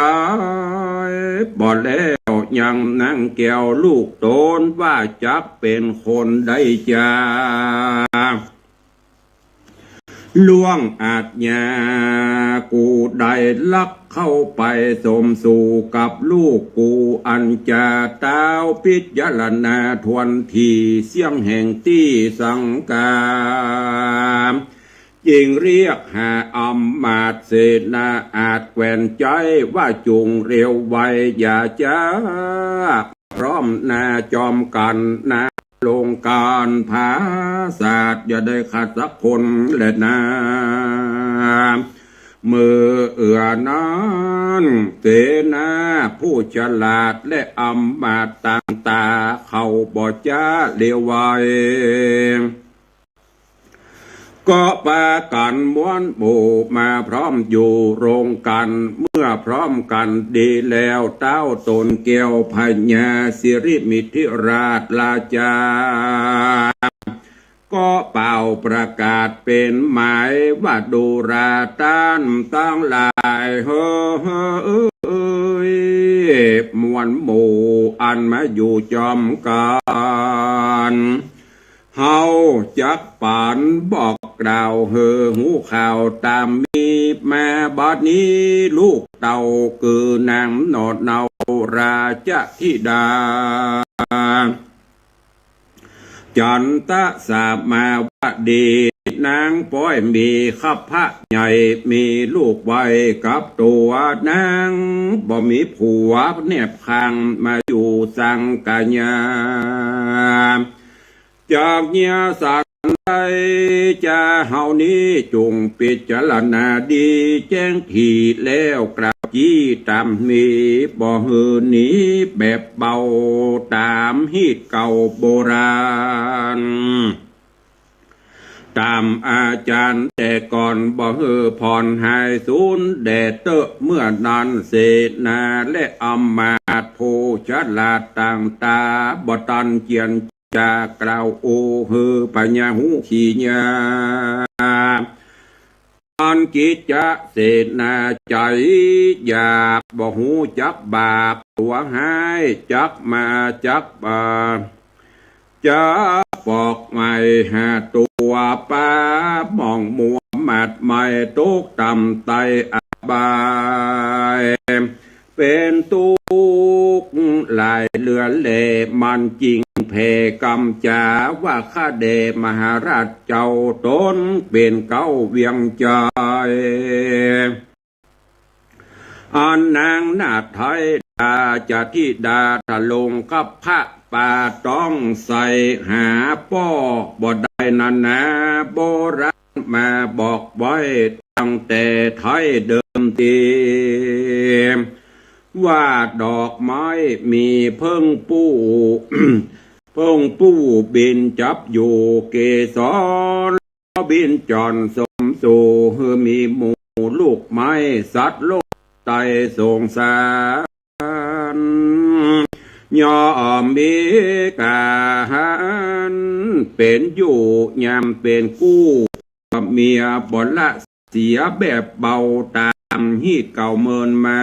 Speaker 1: บ่แล้วยังนั่งแก้วลูกโตนว่าจักเป็นคนได้จาล่วงอาจญากูได้ลักเข้าไปสมสู่กับลูกกูอันจาเต้าพิจารณาทวนทีเสียงแห่งที่สังกาจึงเรียกหาอำมาตย์เสนาอาจแกว่นใจว่าจุงเร็วไวอย่าจ้าพร้อมนาจอมกันนาลงการภาศาสตร์อย่าได้ขาดสักคนและนามือเอื้อนั้นเสนาผู้ฉลาดและอำมาตย์ต่างตาเข้าบ่จ้าเลี้ยวไวก็ปากันม้วนโบมาพร้อมอยู่โรงกันเมื่อพร้อมกันดีแล้วเต้าตนเกี่ยวพญาสิริมิธิราชาก็เป่าประกาศเป็นหมายว่าดูราต้านตั้งหลายเฮ้ยมวลหมู่อันมาอยู่จอมกันเฮาจักปานบอกกล่าวเฮอหูข่าวตามมีแม่บัดนี้ลูกเต่าคือนางโนดเนาราชธิดาจันตะสามาวดีนางป้อยมีขับพระใหญ่มีลูกไว้กับตัวนางบ่มีผัวเนบคังมาอยู่สังกัญญาจากเนียสักใดจะเฮานี้จงพิจารณาดีแจ้งทีแล้วกราบจี้ตามมีบ่หือนี้แบบเบาตามฮีตเก่าโบราณตามอาจารย์แต่ก่อนบ่ฮือผ่อนหายสูญแดดเตอะเมื่อนั้นเสนาและอำมาตย์ผู้ฉลาดต่างตาบ่ตันเจียนจากล่าวโอฮือปัญญาหูขีญาอันกิจจะเสนาใจอยากบ่หูจักบาปตัวหายจักมาจักบาจักปอกไม่หาตัวป้ามองมัวมัดไม่ ให้ตกต่ำไตอบายเป็นทุกข์หลายเลือเล่มันจริงเพกำจาว่าข้าเดมหาราชเจ้าตนเป็นเก้าเวียงใจอันนางนาไทยดาจะที่ดาทะลงกับพระป่าต้องใส่หาป้อบดได้นันนะโบราณมาบอกไว้ตั้งแต่ไทยเดิมทีว่าดอกไม้มีเพิ่งปู้ เพิ่งปู้บินจับอยู่เกสรบินจอนสมสู่มีหมู่ลูกไม้สัตว์โลกไตสงสารยอมมีกาหันเป็นอยู่ยามเป็นกู้เมียบ่ละเสียแบบเบาตามฮีเก่าเมินมา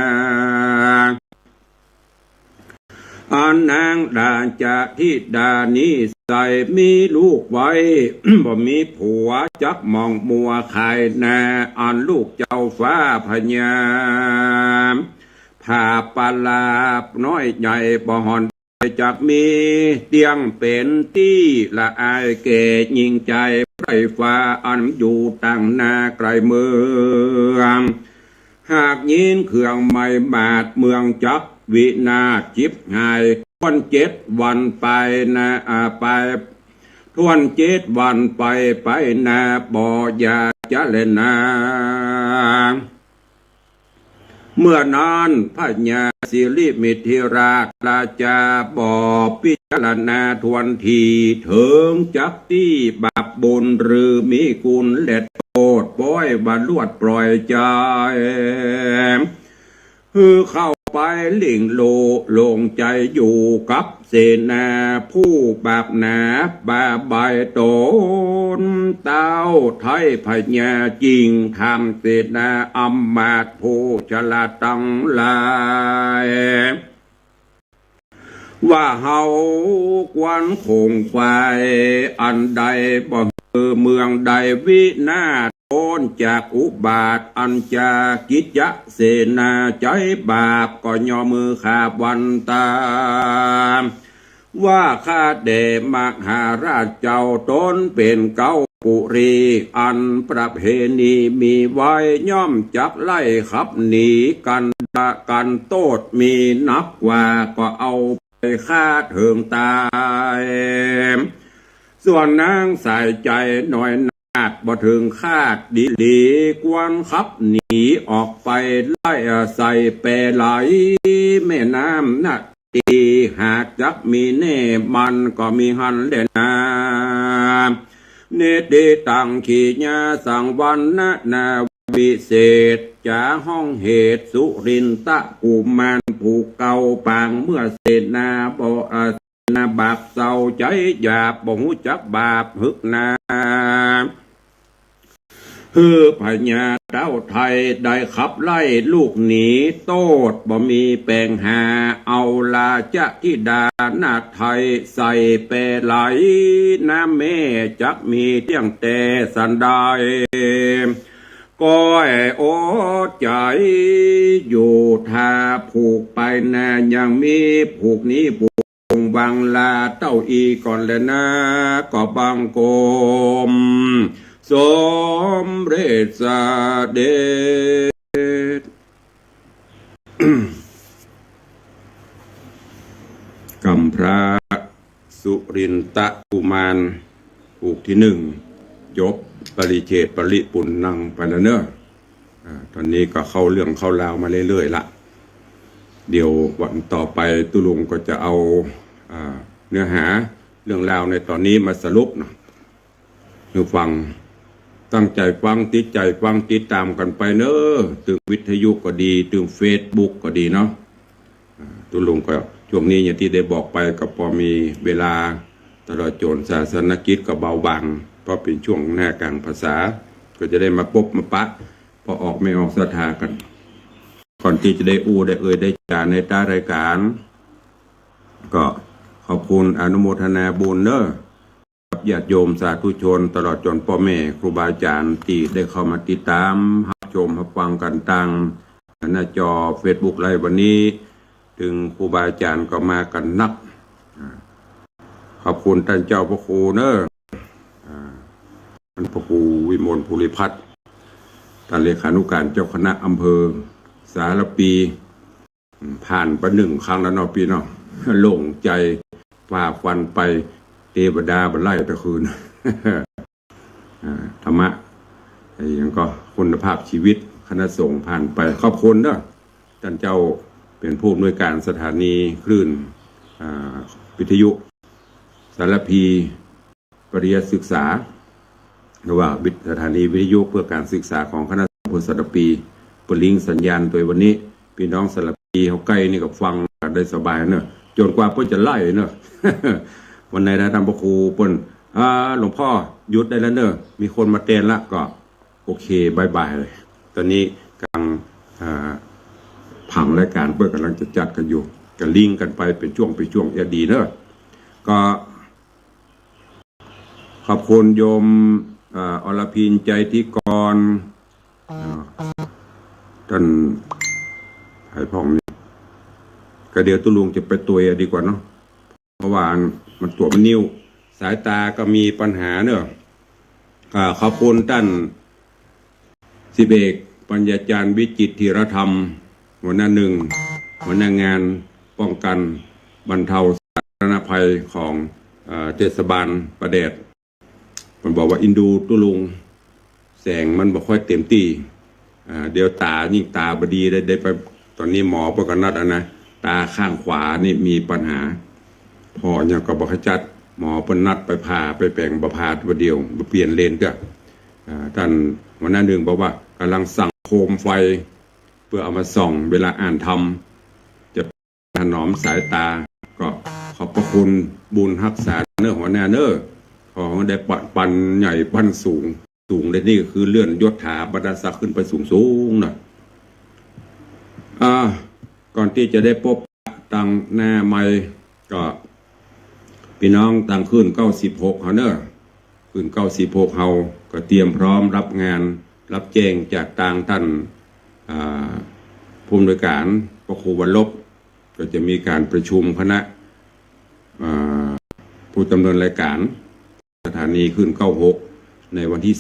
Speaker 1: อันนางดาจะที่ดานี้ใส่มีลูกไว้ บ่มีผัวจักมองมัวขายนาอันลูกเจ้าฟ้าพญาผ่าปลาน้อยใหญ่บ่หอนจักมีเตียงเป็นที่ละอายเกยิงใจไฟฟ้าอันอยู่ตั้งนาไกลเมืองหากยินเครื่องไม่บาดเมืองจักวินาจิบหายทวน7 วันไปนาไปทวน7 วันไปนาบ่อยาจะเล่นนาเมื่อนานพญาสิริมิธิราชราชาบ่พิจารณาทวนทีถึงจักที่บาปบุญหรือมีกุลเล็ดโทษปล่อยบรรลวดปล่อยใจเข้าไปลิงโลลงใจอยู่กับเสนาผู้บาปหนาบาใบตนเต้าไทยพญาจริงทำเสนาอำมาตย์ผู้ฉลาดตั้งหลายว่าเฮาควันคงไฟอันใดบ่เมืองใดวินาศพ้นจากอุบาทอันจากิจยะเสนาใจบาปก็ย่อมือขาบวันตาว่าข้าเดมหาราชเจ้าตนเป็นเก้าปุรีอันประเพณีมีไว้ย่อมจับไล่ขับหนีกันโตดมีนักว่าก็เอาไปฆ่าเถิงตายส่วนนางใส่ใจหน่อยนาดบ่ถึงคาดดีกวนขับหนีออกไปไล่ใส่แปรไหลแม่น้ำนาตีหากจักมีแน่มันก็มีหันเล่นนาเนติตังขีญาสังวันนาวิเศษจาห้องเหตุสุรินตะกุมารผูกเก่าปางเมื่อเสนาบ่นาบาปเศร้าใจหยาบบ่หูจักบาปฮึกนาพญาเจ้าไทยได้ขับไล่ลูกหนีโตดบ่มีแปลงหาเอาลาจะที่ดานาไทยใส่แปรไหลน้ำแม่จักมีเที่ยงแต่สันได้ก็โอใจอยู่ท่าผูกไปนายังมีผูกนี้ผูกบังลาเต้าอีก่อนเลยนะก็บังกรมสมเด็จสเด็จ กำพระสุรินตะกุมารผูกที่1จบปริเฉดปริปุณนังไปแล้วเนอะตอนนี้ก็เข้าเรื่องเข้าราวมาเรื่อยๆละเดี๋ยววันต่อไปตุลุงก็จะเอาเนื้อหาเรื่องราวในตอนนี้มาสรุปนะคือฟังตั้งใจฟังติดใจฟังติดตามกันไปเนอะถึงวิทยุก็ดีถึงเฟซบุ๊กก็ดีเนาะตุลุงก็ช่วงนี้อย่างที่ได้บอกไปก็พอมีเวลาตลอดจนศาสนกิจก็เบาบางเพราะเป็นช่วงหน้ากลางภาษาก็จะได้มาปบมาปะพอออกไม่ออกศรัทธากันก่อนที่จะได้ได้ได้จาในตารายการก็ขอบคุณอนุโมทนาบุญเนอะ ญาติโยมสาธุชนตลอดจนพ่อแม่ครูบาอาจารย์ที่ได้เข้ามาติดตามรับชมรับฟังกันทางหน้าจอ Facebook ไลฟ์วันนี้ ถึงครูบาอาจารย์ก็มากันนักขอบคุณท่านเจ้าพระครูเนอะท่านพระครูวิมลภูริพัฒน์ท่านเลขานุการเจ้าคณะอำเภอสารปีผ่านไป1 ครั้งแล้วเนาะพี่เนาะโล่งใจฝ่าฟันไปเทวดาบรรไล่ตะคืน ธรรมะอย่างก็คุณภาพชีวิตคณะสงฆ์ผ่านไปขอบคุณเนอะท่านเจ้าเป็นผู้อำนวยการสถานีคลื่นวิทยุสารพีปริยัติศึกษาหรือว่าสถานีวิทยุเพื่อการศึกษาของคณะสงฆ์สารปีปลิงสัญญาณตัววันนี้พี่น้องสารปีเขาใกล้นี่ก็ฟังได้สบายเนอะจนกว่าเพื่อจะไล่เนอะ วันไหนได้ทำพระครูเปิ้นหลวงพ่อหยุดได้แล้วเนอะมีคนมาเตือนละก็โอเคบายบายเลยตอนนี้กำลังผังรายการเพื่อกำลังจะจัดกันอยู่กันลิงกันไปเป็นช่วงอย่าดีเนอะก็ขอบคุณโยมอรพินใจที่กรท่านไผ่พองนี่ก็เดี๋ยวตุลุงจะไปตัวดีกว่าเนาะเพราะว่ามันตัวมันนิ้วสายตาก็มีปัญหาเนอะขอบคุณท่านสิเบกปัญญาจารย์วิจิตรธีรธรรมหัวหน้าหัวหน้างานป้องกันบรรเทาสาธารณภัยของเทศบาลประแดดมันบอกว่าอินดูตุลุงแสงมันบอกค่อยเต็มที่เดี๋ยวตายิ่งตาบดีได้ไปตอนนี้หมอประกันนัดนะตาข้างขวานี่มีปัญหาพอเนี่ยก็บอกให้จัดหมอปนัดไปผ่าไปแปลงประพาตัวเดียวเปลี่ยนเลนก็ท่านวันนั้นบอกว่ากำลังสั่งโคมไฟเพื่อเอามาส่องเวลาอ่านธรรมจะถนอมสายตาก็ขอบพระคุณบุญรักษาเนื้อหัวหน้าเนื้อของได้ปันใหญ่ปันสูงเลยนี่คือเลื่อนยศถาบรรดาศักดิ์ขึ้นไปสูงหน่อยก่อนที่จะได้พบตังหน้าไม่ก็พี่น้องตังขึ้น96เขาเนอะขึ้น96เขาก็เตรียมพร้อมรับงานรับแจ้งจากทางท่านผู้อำนวยการพระครูวรรลบก็จะมีการประชุมคณะผู้ดำเนินรายการสถานีขึ้น96ในวันที่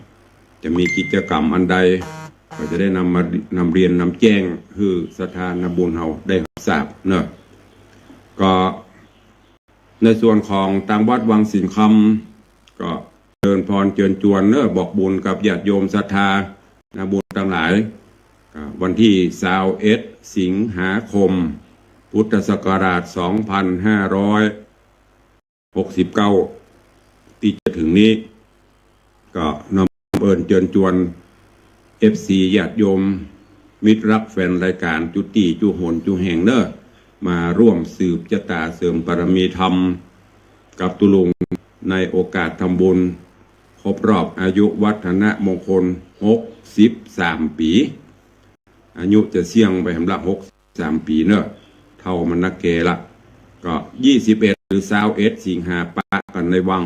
Speaker 1: 3จะมีกิจกรรมอันใดก็จะได้นำเรียนนำแจ้งคือสถานบุญเฮาได้ทราบเนอะก็ในส่วนของทางวัดวังสิงห์คำก็เชิญพรเชิญจวนเนอะบอกบุญกับญาติโยมศรัทธาบุญทั้งหลายวันที่21 สิงหาคมพุทธศักราช2569ที่จะถึงนี้ก็นำเอิญเชิญจวน FC ญาติโยมมิตรรักแฟนรายการจุติจุโหนจุแห่งเนอะมาร่วมสืบชะตาเสริมบารมีธรรมกับตุลุงในโอกาสทำบุญครบรอบอายุวัฒนมงคล63 ปีอายุจะเสี่ยงไปสำหรับ63 ปีเนอะเท่ามันนักเกละก็21หรือ21 สิงหาปะกันในวัง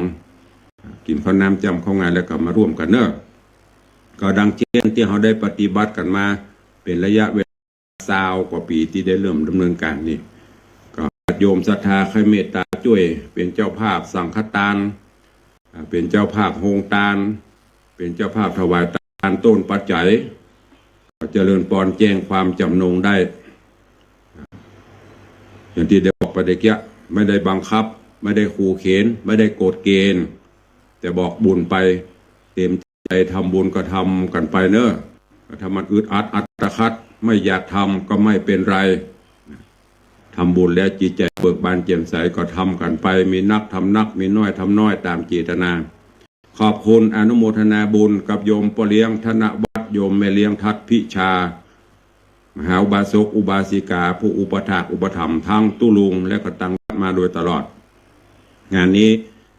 Speaker 1: กินข้าวน้ำจำข้าวงานแล้วก็มาร่วมกันเนอะก็ดังเช่นที่เขาได้ปฏิบัติกันมาเป็นระยะเวลา20 กว่าปีที่ได้เริ่มดำเนินการนี่ก็โยมศรัทธาใครเมตตาช่วยเป็นเจ้าภาพสังฆทานเป็นเจ้าภาพโฮงทานเป็นเจ้าภาพถวายทานต้นปัจจัยเจริญพรแจ้งความจำนงได้อย่างที่ได้บอกไปเมื่อกี้ไม่ได้บังคับไม่ได้ขู่เข็นไม่ได้กดเกณฑ์แต่บอกบุญไปเต็มใจทำบุญก็ทำกันไปเนอะถ้ามันอึดอัดตะคัดไม่อยากทำก็ไม่เป็นไรทำบุญแล้วจิตใจเบิกบานแจ่มใสก็ทำกันไปมีนักทำนักมีน้อยทำน้อยตามเจตนาขอบคุณอนุโมทนาบุญกับโยมพ่อเลี้ยงธนวัฒน์โยมแม่เลี้ยงทัดพิชามหาอุบาสกอุบาสิกาผู้อุปถากอุปถัมภ์ทั้งตุลุงและก็ตังมาโดยตลอดงานนี้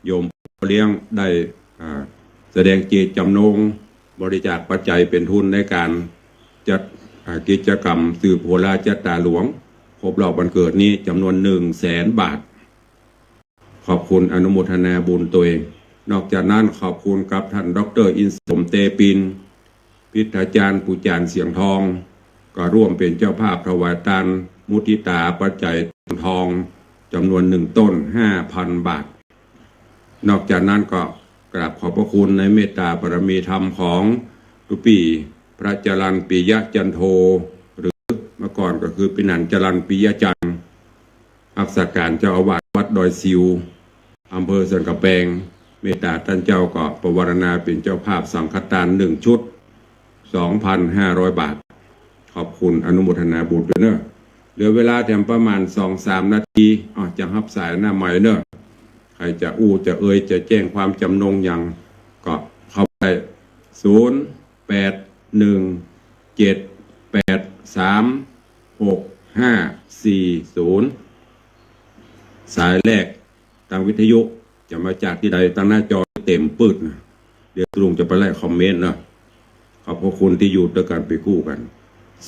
Speaker 1: โยมพ่อเลี้ยงได้แสดงเจตจำนงบริจาคปัจจัยเป็นทุนในการจัดกิจกรรมสืบโหราชตาหลวงครบรอบวันเกิดนี้จำนวน100,000 บาทขอบคุณอนุโมทนาบุญตัวเอง นอกจากนั้นขอบคุณกับท่านดร.อินสมเตปินพิทาจารย์ปุจารเสียงทองก็ร่วมเป็นเจ้าภาพถวายทานมุทิตาปัจจัยทองจำนวน1 ต้น 5,000 บาทนอกจากนั้นก็กราบขอบพระคุณในเมตตาบารมีธรรมของหลวงพี่พระจรัญปิยะจันโทหรือเมื่อก่อนก็คือปินันจรัญปิยะจันทร์รักษาการเจ้าอาวาสวัดดอยซิวอำเภอสันกะแปงเมตตาท่านเจ้าก็ประวารณาเป็นเจ้าภาพสังฆทาน1 ชุด 2,500 บาทขอบคุณอนุโมทนาบุญด้วยเนอะเหลือเวลาแถมประมาณ 2-3 นาทีจะรับสายหน้าใหม่เนอะใครจะจะจะแจ้งความจำนงอย่างก็เข้าไป0817836540สายแรกทางวิทยุจะมาจากที่ใดตั้งหน้าจอเต็มปืดนะเดี๋ยวลุงจะไปไล่คอมเมนต์นะขอบพระคุณที่อยู่ด้วยกันไปกู้กัน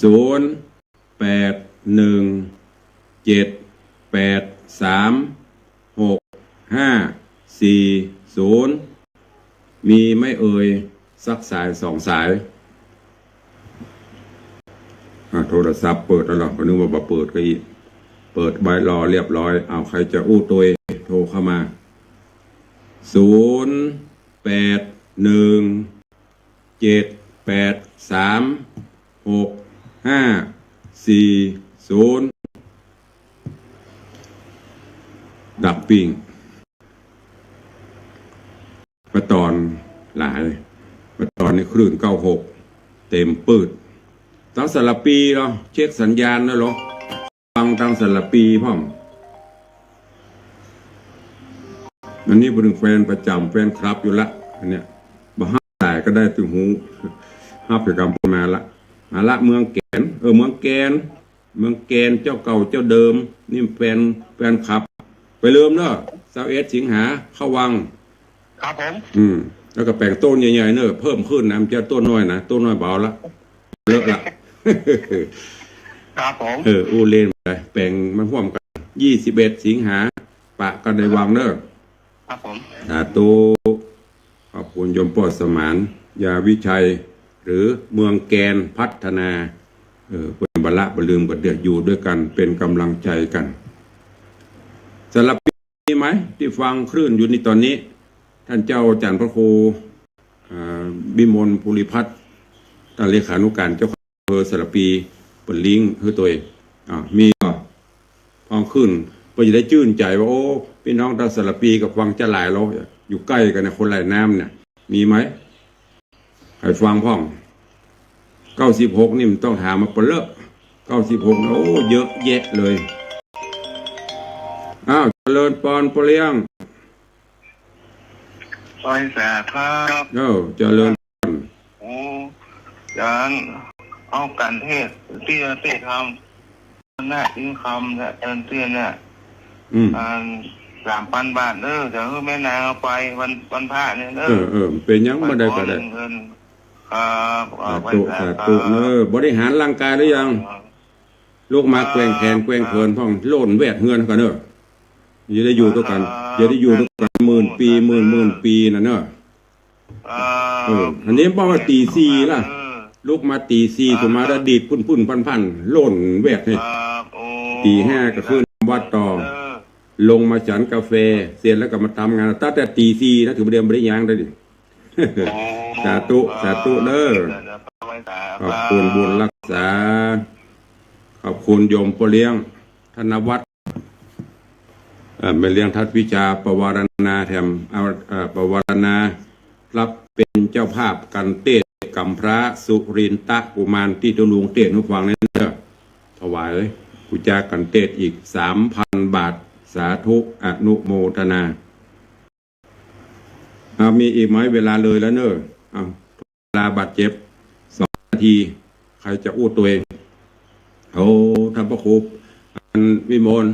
Speaker 1: 0817836540มีไม่เอ่ยสักสาย2 สายโทรศัพท์เปิดแล้วหรอนึกว่าเปิดก็อีกเปิดใบรอเรียบร้อยเอาใครจะตัวโทรเข้ามา0817836540ดับปิ้งมาตอนหลายมาตอนนี้คลื่น96เต็มปืดตั้งสลับปีเนาะเช็คสัญญาณนะหรอฟังตั้งสลับปีพ่อมอันนี้เป็นแฟนประจำแฟนครับอยู่ละอันเนี้ยบ่ห้าแต่ก็ได้ถึงหูห้ากิจกรรมมาละเมืองแกนเมืองแกนเจ้าเก่าเจ้าเดิมนี่แฟนครับไปเริ่มเนอะ21 สิงหาเข้าวัง
Speaker 2: ครับผม
Speaker 1: แล้วก็แปลงต้นใหญ่ๆเนอะเพิ่มขึ้นนะมันจะต้นน้อยนะต้นน้อยเบาละเลอะละ
Speaker 2: ครับผม
Speaker 1: อู้เล่นไปแปลงมันร่วมกัน21 สิงหาปะกันในวังเนอะ
Speaker 2: ครับผม
Speaker 1: สาธุขอบคุณยมพ่อสมานยาวิชัยหรือเมืองแกนพัฒนาเป็นบรรละบลืมกับเดือดอยู่ด้วยกันเป็นกำลังใจกันสำหรับปีไหมที่ฟังคลื่นอยู่ในตอนนี้ท่านเจ้าอาจารย์พระครูบิมลภูริพัฒน์ท่านเลขานุการเจ้าอำเภอสระปีเปิดลิงก์คือตัวเองมีก็ฟังขึ้นเพื่อจะได้ชื่นใจว่าโอ้พี่น้องทางสระปีกับฟังจะหลายเราอยู่ใกล้กันนะคนหลายน้ำเนี่ยมีไหมใครฟังพ่อง96นี่มันต้องถามมาเปลอะ96โอ้เยอะแยะเลยเจริญปอนปเลี้ยง
Speaker 2: ไปแสบครับ
Speaker 1: เจริญ
Speaker 2: ยังเอาการเทศที่จะเทศทำหน้าอินคำเนี่ยเตือนเนี่ย3,000 บาทเดี๋ยวแม่นางเอาไปวันพระเนี่ย
Speaker 1: เป็นยังไม่ได้ก็ได้สาธุบริหารร่างกายหรือยังลูกมาแกว่งแขนแกว่งเขินพ่องโล่นแวดเงินกันเนอะจะได้อยู่ด้วยกันจะได้อยู่ด้วยกัน10,000 ปีหมื่นปีนะเนอะอันนี้บอกว่าตี4ล่ะลูกมาตี4ถูกมาแล้วดีดพุ่นพันโล่นแวดให้ตี5ก็ขึ้นวัดต่อลงมาฉันกาแฟเสร็จแล้วก็มาทำงานตั้งแต่ตี4นะถึงเรียนบริยางได้ดิสาธุเด้อขอบคุณบุญรักษาขอบคุณโยมพ่อเลี้ยงธนวัฒน์ไปเลี้ยงทัศวิชาประวารณาแถมประวารณารับเป็นเจ้าภาพกันเทศกัมพระสุรินตะกุมารที่ตุลุงเทศนุฟังนั่นเด้อถวายกุจากันเทศอีก 3,000 บาทสาธุอนุโมทนามีอีกไหมเวลาเลยแล้วเนอะเวลาบาดเจ็บ2 นาทีใครจะอู้ตัวเองท่านพระครูวิมล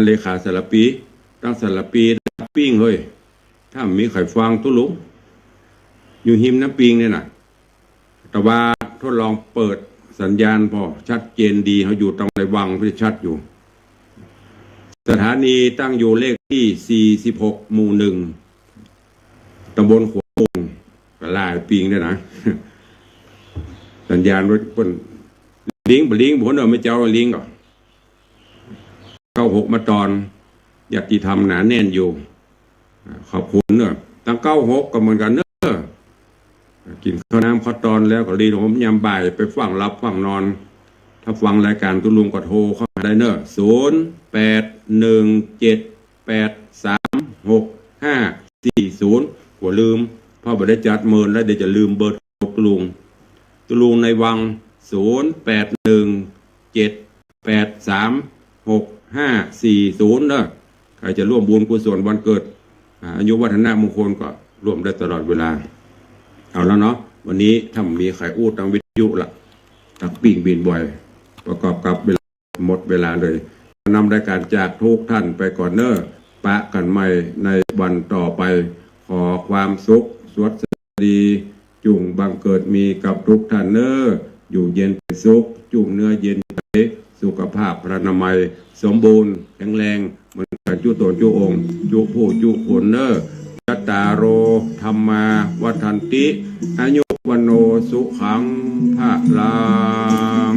Speaker 1: เลขาสารปีตั้งสารปีปิ้งเฮ้ยถ้ามีไข่ฟางตุลุงอยู่หิมน้ำปิงเนี่ยนะแต่ว่าทดลองเปิดสัญญาณพอชัดเจนดีเขาอยู่ตรงในวังที่ชัดอยู่สถานีตั้งอยู่เลขที่46 หมู่ 1 ตำบลขวงก็หลายปีงด้วยนะ สัญญาณรถคนลิงบ่ผลไม่เจ้าลิงก่อ96มาตอนอยากที่ทำหนาแน่นอยู่ขอบคุณเนอะตั้ง96ก็เหมือนกันเนอะกินข้าวน้ำข้าวตอนแล้วก็รีดผมยามบ่ายไปฟังรับฟังนอนถ้าฟังรายการตุลุงก็โทรเข้ามาได้เนอะ0817836540หัวลืมพ่อบ่ได้จัดเมินแล้วเดี๋ยวจะลืมเบอร์ตุลุงในวัง0817836540เนอะใครจะร่วมบุญกุศลวันเกิดอายุวัฒนมงคลก็ร่วมได้ตลอดเวลาเอาแล้วเนาะวันนี้ถ้ามีใครอู้ทางวิทยุละตักปิ่งบินบ่อยประกอบกับเวลาหมดเวลาเลยนำรายการจากทุกท่านไปก่อนเนอะปะกันใหม่ในวันต่อไปขอความสุขสวัสดีจุ่งบังเกิดมีกับทุกท่านเนอะอยู่เย็นเป็นสุขจุ่งเนื้อเย็นใจสุขภาพพระนามัยสมบูรณ์แข็งแรงเหมือนกันจุตนจุองค์จุผู้จุคนเนอะยัตตาโรธรรมาวัฏันติอายุวันโนสุขังภะลัง